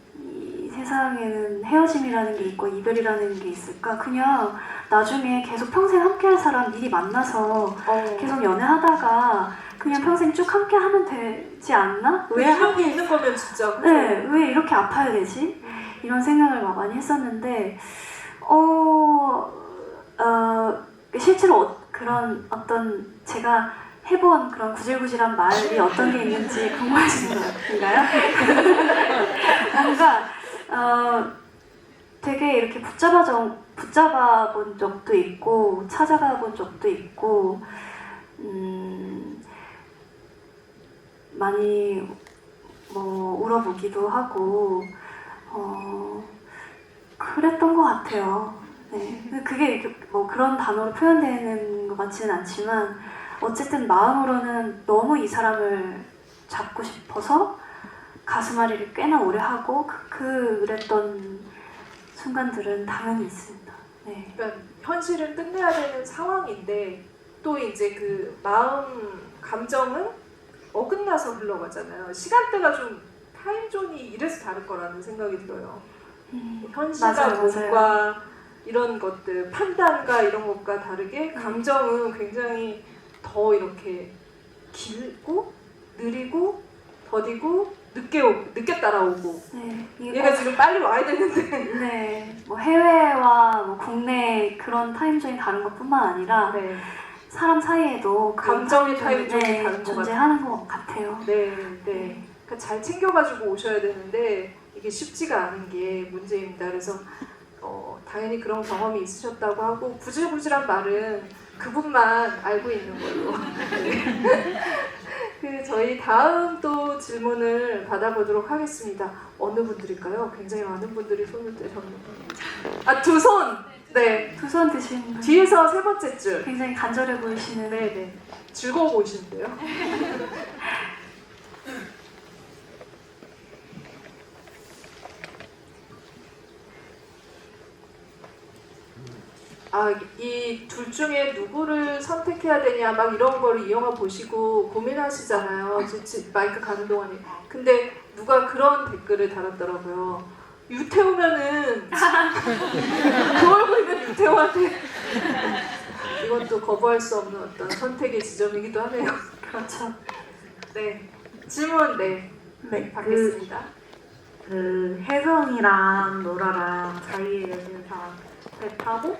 세상에는 헤어짐이라는 게 있고 이별이라는 게 있을까? 그냥 나중에 계속 평생 함께할 사람 미리 만나서 계속 연애하다가 그냥 평생 쭉 함께하면 되지 않나? 왜 인연이 있는 거면 진짜. 그죠? 네, 왜 이렇게 아파야 되지? 이런 생각을 막 많이 했었는데, 실제로 그런 어떤 제가 해본 그런 구질구질한 말이 어떤 게 있는지 궁금하신 건가요? 뭔가, 되게 이렇게 붙잡아 본 적도 있고, 찾아가 본 적도 있고, 많이 뭐 울어보기도 하고 그랬던 것 같아요. 네. 그게 이렇게 뭐 그런 단어로 표현되는 것 같지는 않지만 어쨌든 마음으로는 너무 이 사람을 잡고 싶어서 가슴앓이를 꽤나 오래 하고 그랬던 순간들은 당연히 있습니다. 네. 그러니까 현실은 끝내야 되는 상황인데 또 이제 그 마음 감정은 어긋나서 흘러가잖아요. 시간대가 좀 타임존이 이래서 다를 거라는 생각이 들어요. 현실과 맞아요. 몸과 이런 것들, 판단과 이런 것과 다르게 감정은 굉장히 더 이렇게 길고 느리고 더디고 늦게 따라오고. 네. 얘가 지금 빨리 와야 되는데. 네. 뭐 해외와 뭐 국내 그런 타임존이 다른 것뿐만 아니라 네. 사람 사이에도 그런 감정의 타임존이 네, 다른 것 존재하는 것 같아요. 네, 네. 그러니까 잘 챙겨가지고 오셔야 되는데 이게 쉽지가 않은 게 문제입니다. 그래서 당연히 그런 경험이 있으셨다고 하고 구질구질한 말은 그분만 알고 있는 걸로. 그 저희 다음 또 질문을 받아보도록 하겠습니다. 어느 분들일까요? 굉장히 많은 분들이 손을 드셨는데. 두 손. 네. 두 손 드시는 분 뒤에서 세 번째 줄. 굉장히 간절해 보이시는. 네네. 즐거워 보이시는데요. 이 둘 중에 누구를 선택해야 되냐 막 이런 거를 이 영화 보시고 고민하시잖아요. 마이크 가는 동안에. 근데 누가 그런 댓글을 달았더라고요. 유태우면은 그 얼굴이면 유태우한테 이것도 거부할 수 없는 어떤 선택의 지점이기도 하네요. 그렇죠. 네. 질문 네 받겠습니다. 그 혜성이랑 노라랑 자이의 여신상 배 타고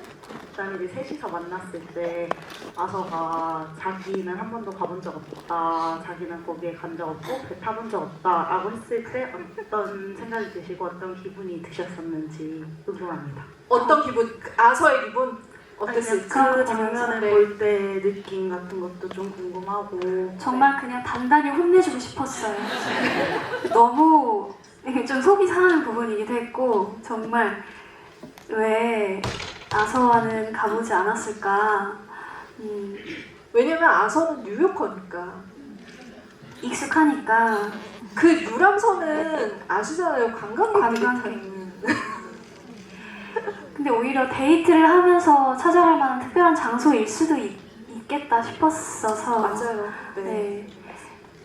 그다음에 이제 셋이서 만났을 때 아서가 자기는 한 번도 가본 적 없다, 자기는 거기에 간 적 없고 배 타본 적 없다라고 했을 때 어떤 생각이 드시고 어떤 기분이 드셨었는지 궁금합니다. 어떤 기분? 아서의 기분 어땠을지? 그 장면을 네. 볼 때 느낌 같은 것도 좀 궁금하고. 정말 그냥 단단히 혼내주고 싶었어요. 너무 이게 좀 속이 상하는 부분이기도 했고 정말 왜 아서와는 가보지 않았을까. 왜냐면 아서는 뉴요커니까. 익숙하니까 그 유람선은 아시잖아요. 관광객들이 관광객. 타는. 근데 오히려 데이트를 하면서 찾아갈 만한 특별한 장소일 수도 있겠다 싶었어서 맞아요. 네. 네.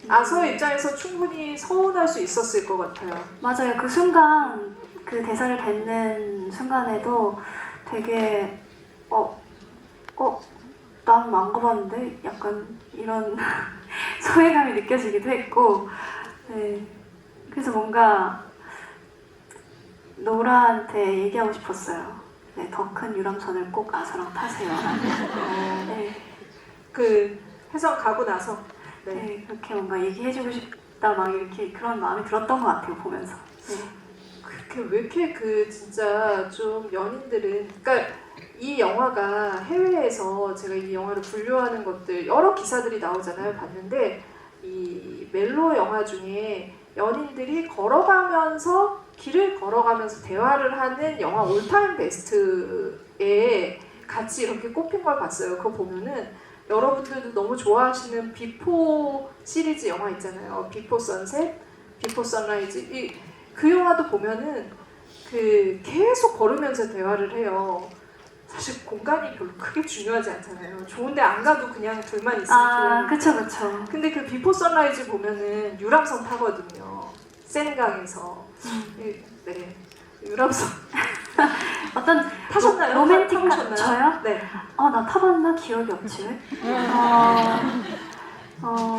아서의 입장에서 충분히 서운할 수 있었을 것 같아요. 맞아요. 그 순간 그 대사를 뱉는 순간에도 되게 나는 안 가봤는데 약간 이런 소외감이 느껴지기도 했고 네. 그래서 뭔가 노라한테 얘기하고 싶었어요. 네, 더 큰 유람선을 꼭 아서랑 타세요. 네. 그 해성 가고 나서. 네. 네, 그렇게 뭔가 얘기해주고 싶다 막 이렇게 그런 마음이 들었던 것 같아요 보면서. 네. 그렇게 왜 이렇게 그 진짜 좀 연인들은 그러니까 이 영화가 해외에서 제가 이 영화를 분류하는 것들 여러 기사들이 나오잖아요. 봤는데 이 멜로 영화 중에 연인들이 걸어가면서 길을 걸어가면서 대화를 하는 영화 올타임 베스트에 같이 이렇게 꼽힌 걸 봤어요. 그거 보면은 여러분들도 너무 좋아하시는 비포 시리즈 영화 있잖아요. 비포 선셋, 비포 선라이즈. 그 영화도 보면은 그 계속 걸으면서 대화를 해요. 사실 공간이 별로 크게 중요하지 않잖아요. 좋은데 안 가도 그냥 둘만 있으면 아, 좋으니까. 그쵸. 근데 그 비포 선라이즈 보면은 유람선 타거든요. 센강에서. 네. 유람선 어떤 타셨나요? 로맨틱한 타보셨나요? 저요? 네. 나 타봤나 기억이 없지.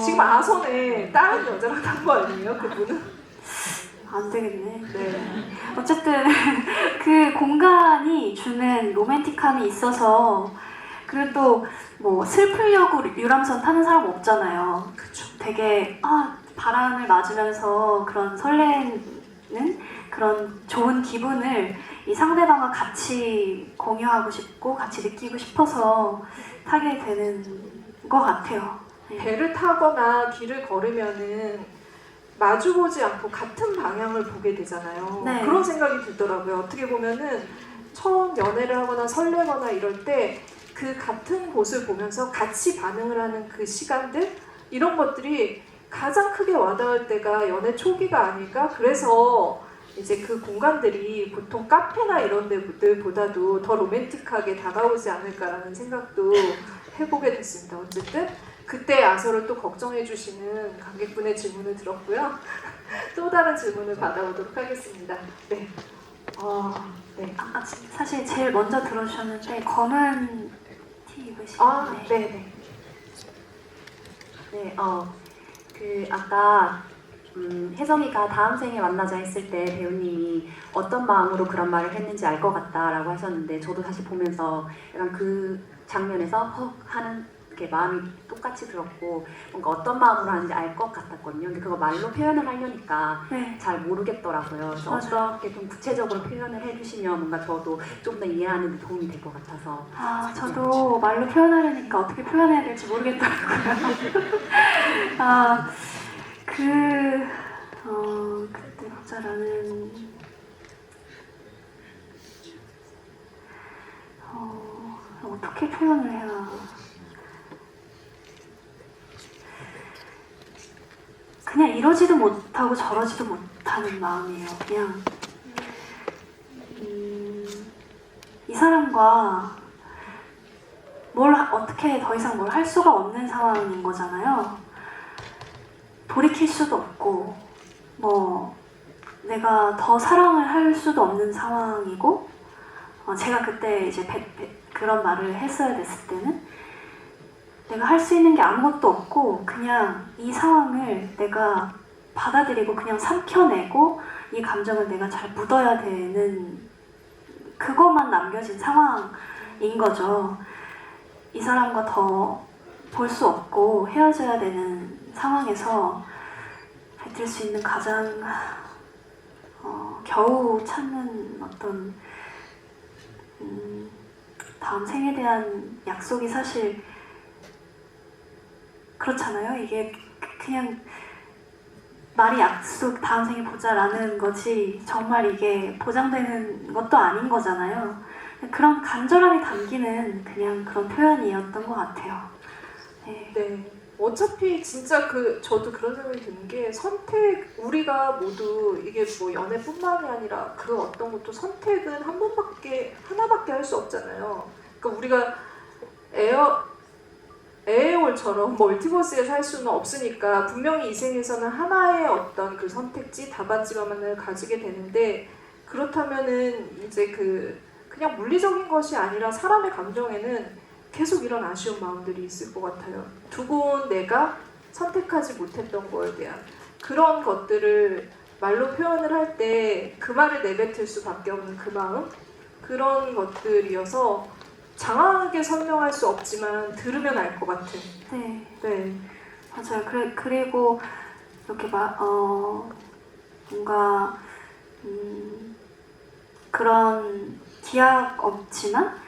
지금 아선에 다른 여자랑 탄 거 아니에요? 그분은? 안 되겠네. 네. 어쨌든 그 공간이 주는 로맨틱함이 있어서 그리고 또 뭐 슬프려고 유람선 타는 사람 없잖아요. 그쵸. 되게 바람을 맞으면서 그런 설레는 그런 좋은 기분을 이 상대방과 같이 공유하고 싶고 같이 느끼고 싶어서 타게 되는 것 같아요. 네. 배를 타거나 길을 걸으면은 마주보지 않고 같은 방향을 보게 되잖아요. 네. 그런 생각이 들더라고요. 어떻게 보면은 처음 연애를 하거나 설레거나 이럴 때 그 같은 곳을 보면서 같이 반응을 하는 그 시간들 이런 것들이 가장 크게 와닿을 때가 연애 초기가 아닐까? 그래서 이제 그 공간들이 보통 카페나 이런 데보다도 더 로맨틱하게 다가오지 않을까라는 생각도 해보게 됐습니다. 어쨌든 그때 아서를 또 걱정해 주시는 관객분의 질문을 들었고요. 또 다른 질문을 받아보도록 하겠습니다. 네. 네. 사실 제일 먼저 들어주셨는데 검은 티 입으신 네네. 네, 아까 혜성이가 다음 생에 만나자 했을 때 배우님이 어떤 마음으로 그런 말을 했는지 알 것 같다라고 하셨는데 저도 사실 보면서 약간 그 장면에서 헉 하는 이렇게 마음이 똑같이 들었고 뭔가 어떤 마음으로 하는지 알 것 같았거든요. 근데 그거 말로 표현을 하려니까 네. 잘 모르겠더라고요. 그래서 맞아. 어떻게 좀 구체적으로 표현을 해주시면 뭔가 저도 좀 더 이해하는 데 도움이 될 것 같아서 저도 말로 표현하려니까 어떻게 표현해야 될지 모르겠더라고요. 그때 보자라는 어떻게 표현을 해야 그냥 이러지도 못하고 저러지도 못하는 마음이에요. 그냥 이 사람과 어떻게 더 이상 뭘 할 수가 없는 상황인 거잖아요. 돌이킬 수도 없고 내가 더 사랑을 할 수도 없는 상황이고 제가 그때 이제 그런 말을 했어야 됐을 때는 내가 할 수 있는 게 아무것도 없고 그냥 이 상황을 내가 받아들이고 그냥 삼켜내고 이 감정을 내가 잘 묻어야 되는 그것만 남겨진 상황인 거죠. 이 사람과 더 볼 수 없고 헤어져야 되는 상황에서 뱉을 수 있는 가장 겨우 찾는 어떤 다음 생에 대한 약속이 사실 그렇잖아요. 이게 그냥 말이 약속 다음 생에 보자라는 거지 정말 이게 보장되는 것도 아닌 거잖아요. 그런 간절함이 담기는 그냥 그런 표현이었던 것 같아요. 네. 네. 어차피 진짜 저도 그런 생각이 드는 게 우리가 모두 이게 뭐 연애뿐만이 아니라 그 어떤 것도 선택은 하나밖에 할 수 없잖아요. 그러니까 우리가 에어홀처럼 멀티버스에 살 수는 없으니까 분명히 이 생에서는 하나의 어떤 그 선택지 다반지만을 가지게 되는데, 그렇다면은 이제 그냥 물리적인 것이 아니라 사람의 감정에는 계속 이런 아쉬운 마음들이 있을 것 같아요. 두고 온 내가 선택하지 못했던 거에 대한 그런 것들을 말로 표현을 할 때 그 말을 내뱉을 수밖에 없는 그 마음, 그런 것들이어서 장황하게 설명할 수 없지만 들으면 알 것 같은. 네, 네. 맞아요. 그리고 이렇게 뭔가 그런 기약 없지만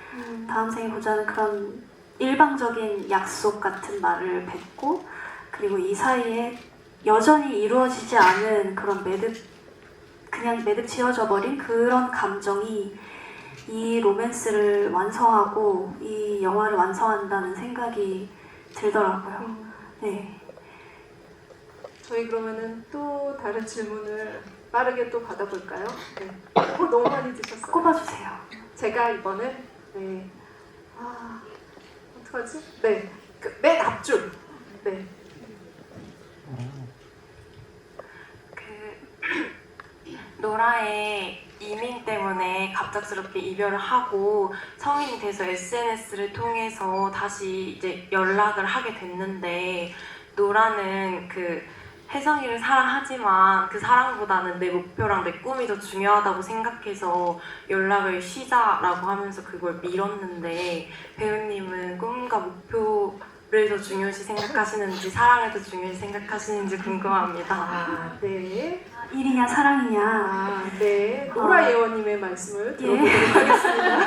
다음 생에 보자는 그런 일방적인 약속 같은 말을 뱉고, 그리고 이 사이에 여전히 이루어지지 않은 그런 그냥 매듭 지어져 버린 그런 감정이 이 로맨스를 완성하고 이 영화를 완성한다는 생각이 들더라고요. 네. 저희 그러면은 또 다른 질문을 빠르게 또 받아볼까요? 네. 너무 많이 드셨어요. 꼽아주세요. 제가 이번엔 어떡하지? 네, 맨 앞줄. 네. 노라의 이민 때문에 갑작스럽게 이별을 하고 성인이 돼서 SNS를 통해서 다시 이제 연락을 하게 됐는데, 노라는 혜성이를 사랑하지만 그 사랑보다는 내 목표랑 내 꿈이 더 중요하다고 생각해서 연락을 쉬자라고 하면서 그걸 밀었는데, 배우님은 꿈과 목표를 더 중요시 생각하시는지 사랑을 더 중요시 생각하시는지 궁금합니다. 네. 일이냐 사랑이냐. 네. 노라 예원님의 말씀을 들어보도록 하겠습니다.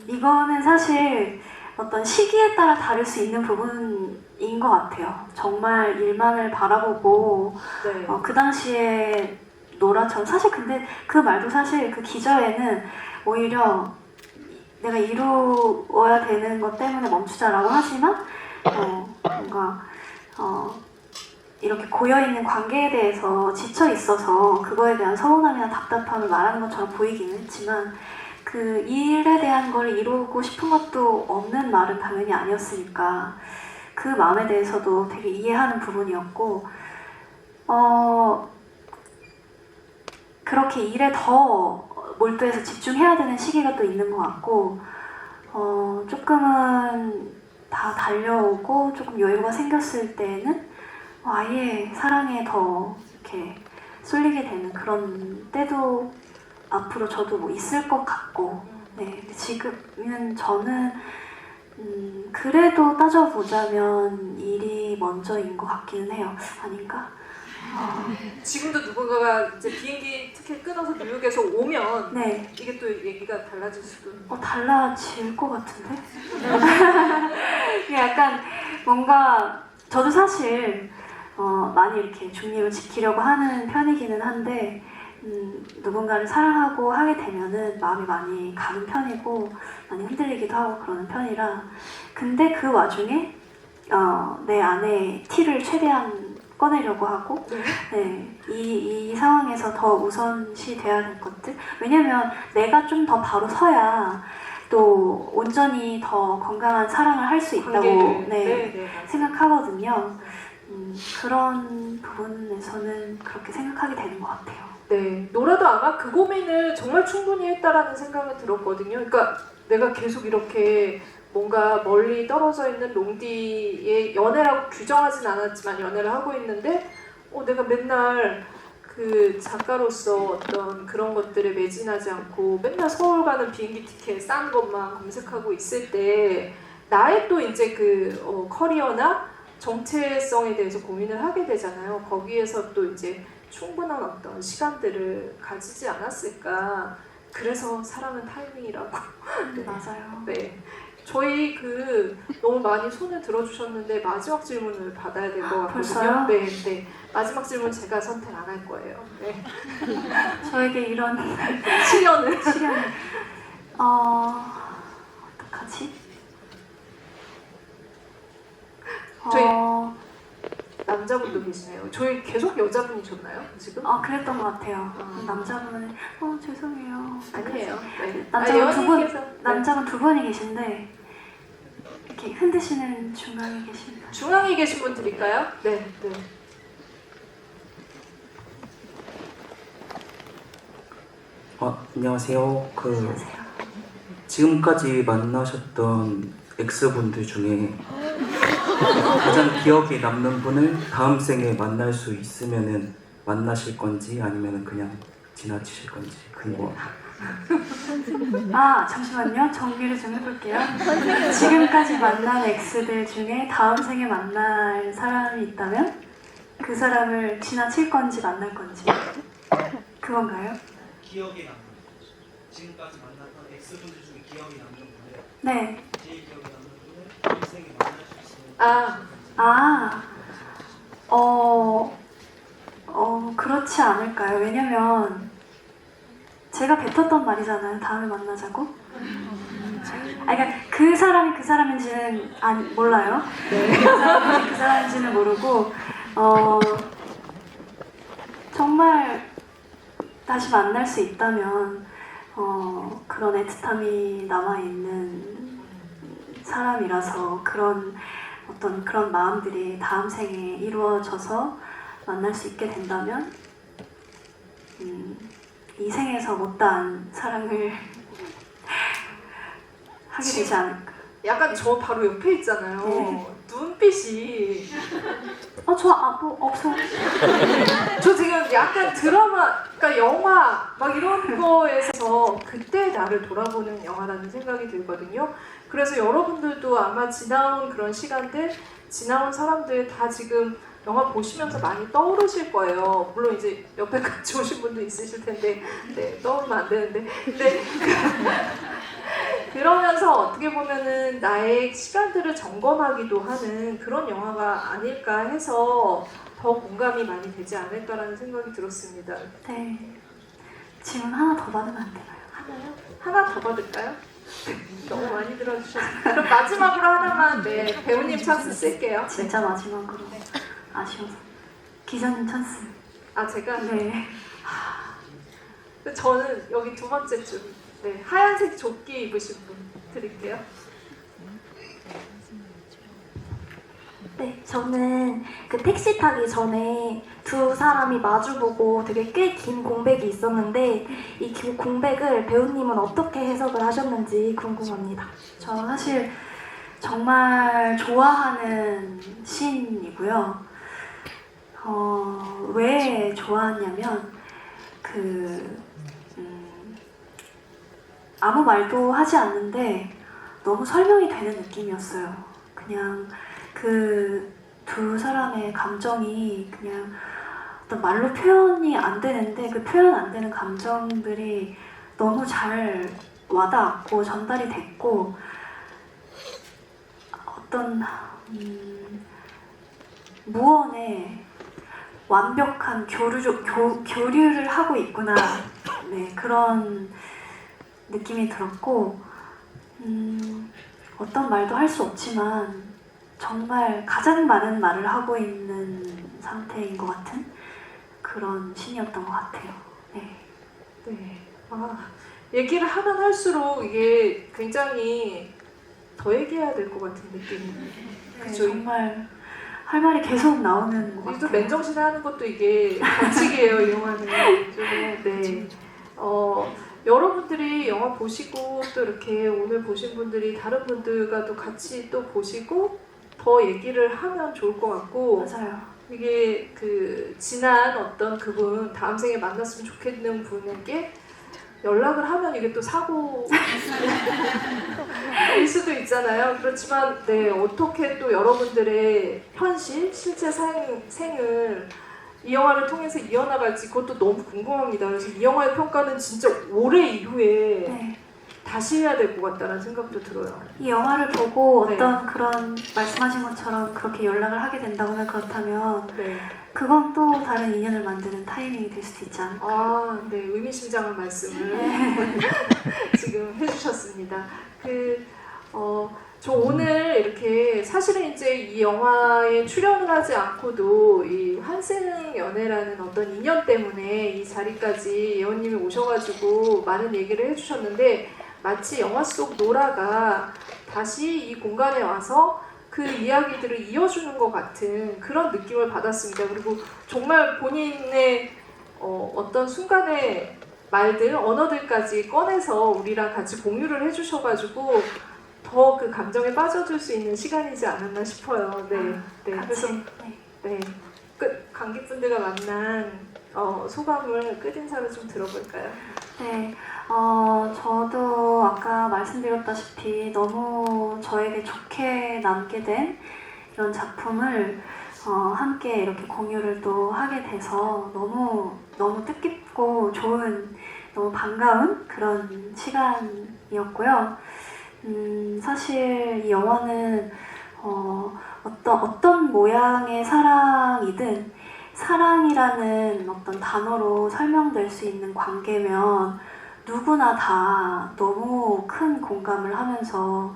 이거는 사실 어떤 시기에 따라 다를 수 있는 부분인 것 같아요. 정말 일만을 바라보고 네. 그 당시에 노라처럼, 사실 근데 그 말도 사실 그 기저에는 오히려 내가 이루어야 되는 것 때문에 멈추자라고 하지만 뭔가 이렇게 고여있는 관계에 대해서 지쳐 있어서 그거에 대한 서운함이나 답답함을 말하는 것처럼 보이기는 했지만, 그 일에 대한 걸 이루고 싶은 것도 없는 말은 당연히 아니었으니까 그 마음에 대해서도 되게 이해하는 부분이었고, 그렇게 일에 더 몰두해서 집중해야 되는 시기가 또 있는 것 같고, 조금은 다 달려오고 조금 여유가 생겼을 때는 아예 사랑에 더 이렇게 쏠리게 되는 그런 때도 앞으로 저도 뭐 있을 것 같고, 네. 지금은 저는 그래도 따져보자면 일이 먼저인 것 같기는 해요. 아닌가? 지금도 누군가가 이제 비행기 티켓 끊어서 뉴욕에서 오면 네. 이게 또 얘기가 달라질 수도. 달라질 것 같은데? 약간 뭔가 저도 사실 많이 이렇게 중립을 지키려고 하는 편이기는 한데, 누군가를 사랑하고 하게 되면은 마음이 많이 가는 편이고 많이 흔들리기도 하고 그러는 편이라, 근데 그 와중에 내 안에 티를 최대한 꺼내려고 하고, 네, 이 상황에서 더 우선시 돼야 될 것들, 왜냐면 내가 좀 더 바로 서야 또 온전히 더 건강한 사랑을 할 수 있다고 생각하거든요. 그런 부분에서는 그렇게 생각하게 되는 것 같아요. 네, 노라도 아마 그 고민을 정말 충분히 했다라는 생각이 들었거든요. 그러니까 내가 계속 이렇게 뭔가 멀리 떨어져 있는 롱디의 연애라고 규정하진 않았지만 연애를 하고 있는데, 내가 맨날 그 작가로서 어떤 그런 것들에 매진하지 않고 맨날 서울 가는 비행기 티켓 싼 것만 검색하고 있을 때 나의 또 이제 커리어나 정체성에 대해서 고민을 하게 되잖아요. 거기에서 또 이제 충분한 어떤 시간들을 가지지 않았을까. 그래서 사랑은 타이밍이라고. 네, 맞아요. 네. 저희 너무 많이 손을 들어주셨는데 마지막 질문을 받아야 될 것 같거든요. 벌써요? 네, 네. 마지막 질문 제가 선택 안 할 거예요. 네. 저에게 이런 시련을. 시련을 같이? 저희- 어, 남자분도 계시네요. 저희 계속 여자분이셨나요? 지금? 그랬던 것 같아요. 아. 남자분은 죄송해요. 아니에요. 네. 남자분 두 분, 여왕님께서- 네. 남자분 두 분이 계신데 이렇게 흔드시는 중앙에 계신 분. 중앙에 계신 분 드릴까요? 네, 네. 안녕하세요. 안녕하세요. 지금까지 만나셨던 X분들 중에 가장 기억에 남는 분을 다음 생에 만날 수 있으면은 만나실 건지 아니면은 그냥 지나치실 건지 궁금합니다. 잠시만요. 정리를 좀 해볼게요. 지금까지 만난 X들 중에 다음 생에 만날 사람이 있다면 그 사람을 지나칠 건지 만날 건지 그건가요? 기억에 남는 지금까지 만났던 X분들 중에 기억에 남는 분을 네. 제일 기억에 남는 분을 다음 생에 만날 수 있으면 그렇지 않을까요? 왜냐면 제가 뱉었던 말이잖아요. 다음에 만나자고. 그러니까 그 사람이 그 사람인지는 몰라요. 그 사람인지 그 사람인지는 모르고 정말 다시 만날 수 있다면 그런 애틋함이 남아있는 사람이라서 그런 마음들이 다음 생에 이루어져서 만날 수 있게 된다면 이 생에서 못다한 사랑을 하게 되지 않을까. 약간 저 바로 옆에 있잖아요. 네. 눈빛이 없어요. 저 지금 약간 드라마, 그러니까 영화 막 이런 거에서 그때 나를 돌아보는 영화라는 생각이 들거든요. 그래서 여러분들도 아마 지나온 그런 시간들, 지나온 사람들 다 지금 영화 보시면서 많이 떠오르실 거예요. 물론 이제 옆에 같이 오신 분도 있으실 텐데, 네, 떠오르면 안 되는데. 근데 그러면서 어떻게 보면은 나의 시간들을 점검하기도 하는 그런 영화가 아닐까 해서 더 공감이 많이 되지 않을까라는 생각이 들었습니다. 네. 질문 하나 더 받으면 안 되나요? 하나요? 하나 더 받을까요? 너무 많이 들어주셔서 그럼 마지막으로 하나만 배우님 찬스 쓸게요. 진짜 마지막으로 아쉬워서 기자님 찬스. 제가 네. 저는 여기 두 번째 줄 하얀색 조끼 입으신 분 드릴게요. 네, 저는 그 택시 타기 전에 두 사람이 마주보고 되게 꽤 긴 공백이 있었는데 이 공백을 배우님은 어떻게 해석을 하셨는지 궁금합니다. 저 사실 정말 좋아하는 씬이고요. 왜 좋아하냐면 아무 말도 하지 않는데 너무 설명이 되는 느낌이었어요. 그냥 그 두 사람의 감정이 그냥 어떤 말로 표현이 안 되는데 그 표현 안 되는 감정들이 너무 잘 와닿았고 전달이 됐고 어떤 무언의 완벽한 교류를 하고 있구나. 네, 그런 느낌이 들었고 어떤 말도 할 수 없지만 정말 가장 많은 말을 하고 있는 상태인 것 같은 그런 신이었던 것 같아요. 네. 네. 얘기를 하면 할수록 이게 굉장히 더 얘기해야 될 것 같은 느낌이에요. 네, 그쵸? 정말 할 말이 계속 나오는 것 우리도 같아요. 맨정신에 하는 것도 이게 법칙이에요, 이 영화는. 요즘에. 네. 여러분들이 영화 보시고 또 이렇게 오늘 보신 분들이 다른 분들과 또 같이 또 보시고 더 얘기를 하면 좋을 것 같고 맞아요. 이게 지난 어떤 그분 다음 생에 만났으면 좋겠는 분에게 연락을 하면 이게 또 사고일 수도 있잖아요. 그렇지만 어떻게 또 여러분들의 현실, 실제 생을 이 영화를 통해서 이어나갈지 그것도 너무 궁금합니다. 그래서 이 영화의 평가는 진짜 오래 이후에 네. 다시 해야 될 것 같다는 생각도 들어요. 이 영화를 보고 네. 어떤 그런 말씀하신 것처럼 그렇게 연락을 하게 된다거나 그렇다면 네. 그건 또 다른 인연을 만드는 타이밍이 될 수도 있지 않을까. 네, 의미심장한 말씀을 지금 해주셨습니다. 저 오늘 이렇게 사실은 이제 이 영화에 출연을 하지 않고도 이 환승 연애라는 어떤 인연 때문에 이 자리까지 예원님이 오셔가지고 많은 얘기를 해주셨는데 마치 영화 속 노라가 다시 이 공간에 와서 그 이야기들을 이어주는 것 같은 그런 느낌을 받았습니다. 그리고 정말 본인의 어떤 순간의 말들, 언어들까지 꺼내서 우리랑 같이 공유를 해주셔가지고 더 그 감정에 빠져들 수 있는 시간이지 않았나 싶어요. 네, 네. 그래서 네, 관객분들과 만난 소감을 끝인사로 좀 들어볼까요? 네, 저도 아까 말씀드렸다시피 너무 저에게 좋게 남게 된 이런 작품을 함께 이렇게 공유를 또 하게 돼서 너무 뜻깊고 좋은, 너무 반가운 그런 시간이었고요. 사실 이 영화는 어떤 모양의 사랑이든 사랑이라는 어떤 단어로 설명될 수 있는 관계면 누구나 다 너무 큰 공감을 하면서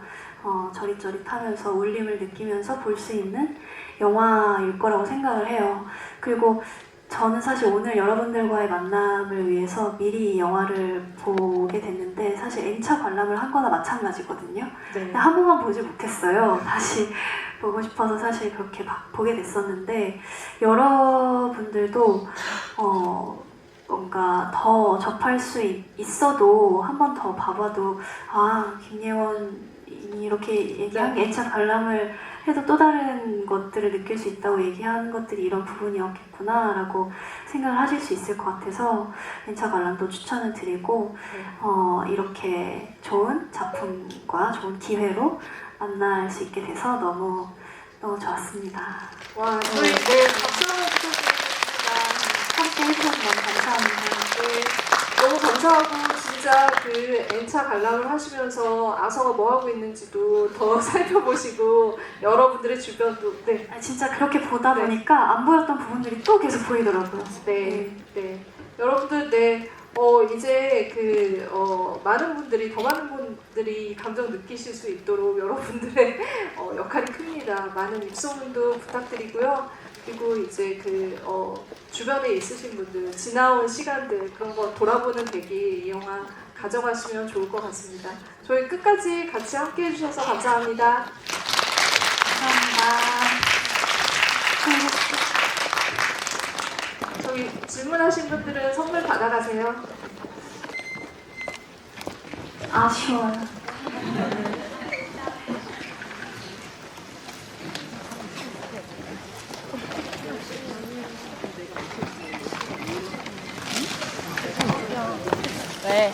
저릿저릿하면서 울림을 느끼면서 볼 수 있는 영화일 거라고 생각을 해요. 그리고 저는 사실 오늘 여러분들과의 만남을 위해서 미리 이 영화를 보게 됐는데 사실 N차 관람을 한 거나 마찬가지거든요. 네. 근데 한 번만 보지 못했어요. 다시 보고 싶어서 사실 그렇게 보게 됐었는데 여러분들도 뭔가 더 접할 수 있어도 한 번 더 봐봐도 김예원이 이렇게 얘기한 게 N차 관람을 해도 또 다른 것들을 느낄 수 있다고 얘기한 것들이 이런 부분이었겠구나 라고 생각을 하실 수 있을 것 같아서 N차 관람도 추천을 드리고 이렇게 좋은 작품과 좋은 기회로 만날 수 있게 돼서 너무 좋았습니다. 와, 저희 박수 한번 부탁드리겠습니다. 함께 해주셔서 너무 감사합니다. 네, 너무 감사하고 진짜 그 N차 관람을 하시면서 아서가 뭐 하고 있는지도 더 살펴보시고 여러분들의 주변도 진짜 그렇게 보다 보니까 안 보였던 부분들이 또 계속 보이더라고요. 네. 여러분들 이제 많은 분들이 감정 느끼실 수 있도록 여러분들의 역할이 큽니다. 많은 입소문도 부탁드리고요. 그리고 이제 주변에 있으신 분들, 지나온 시간들 그런 거 돌아보는 계기 이 영화 가져가시면 좋을 것 같습니다. 저희 끝까지 같이 함께 해주셔서 감사합니다. 저기 질문하신 분들은 선물 받아가세요. 아쉬워요. 왜?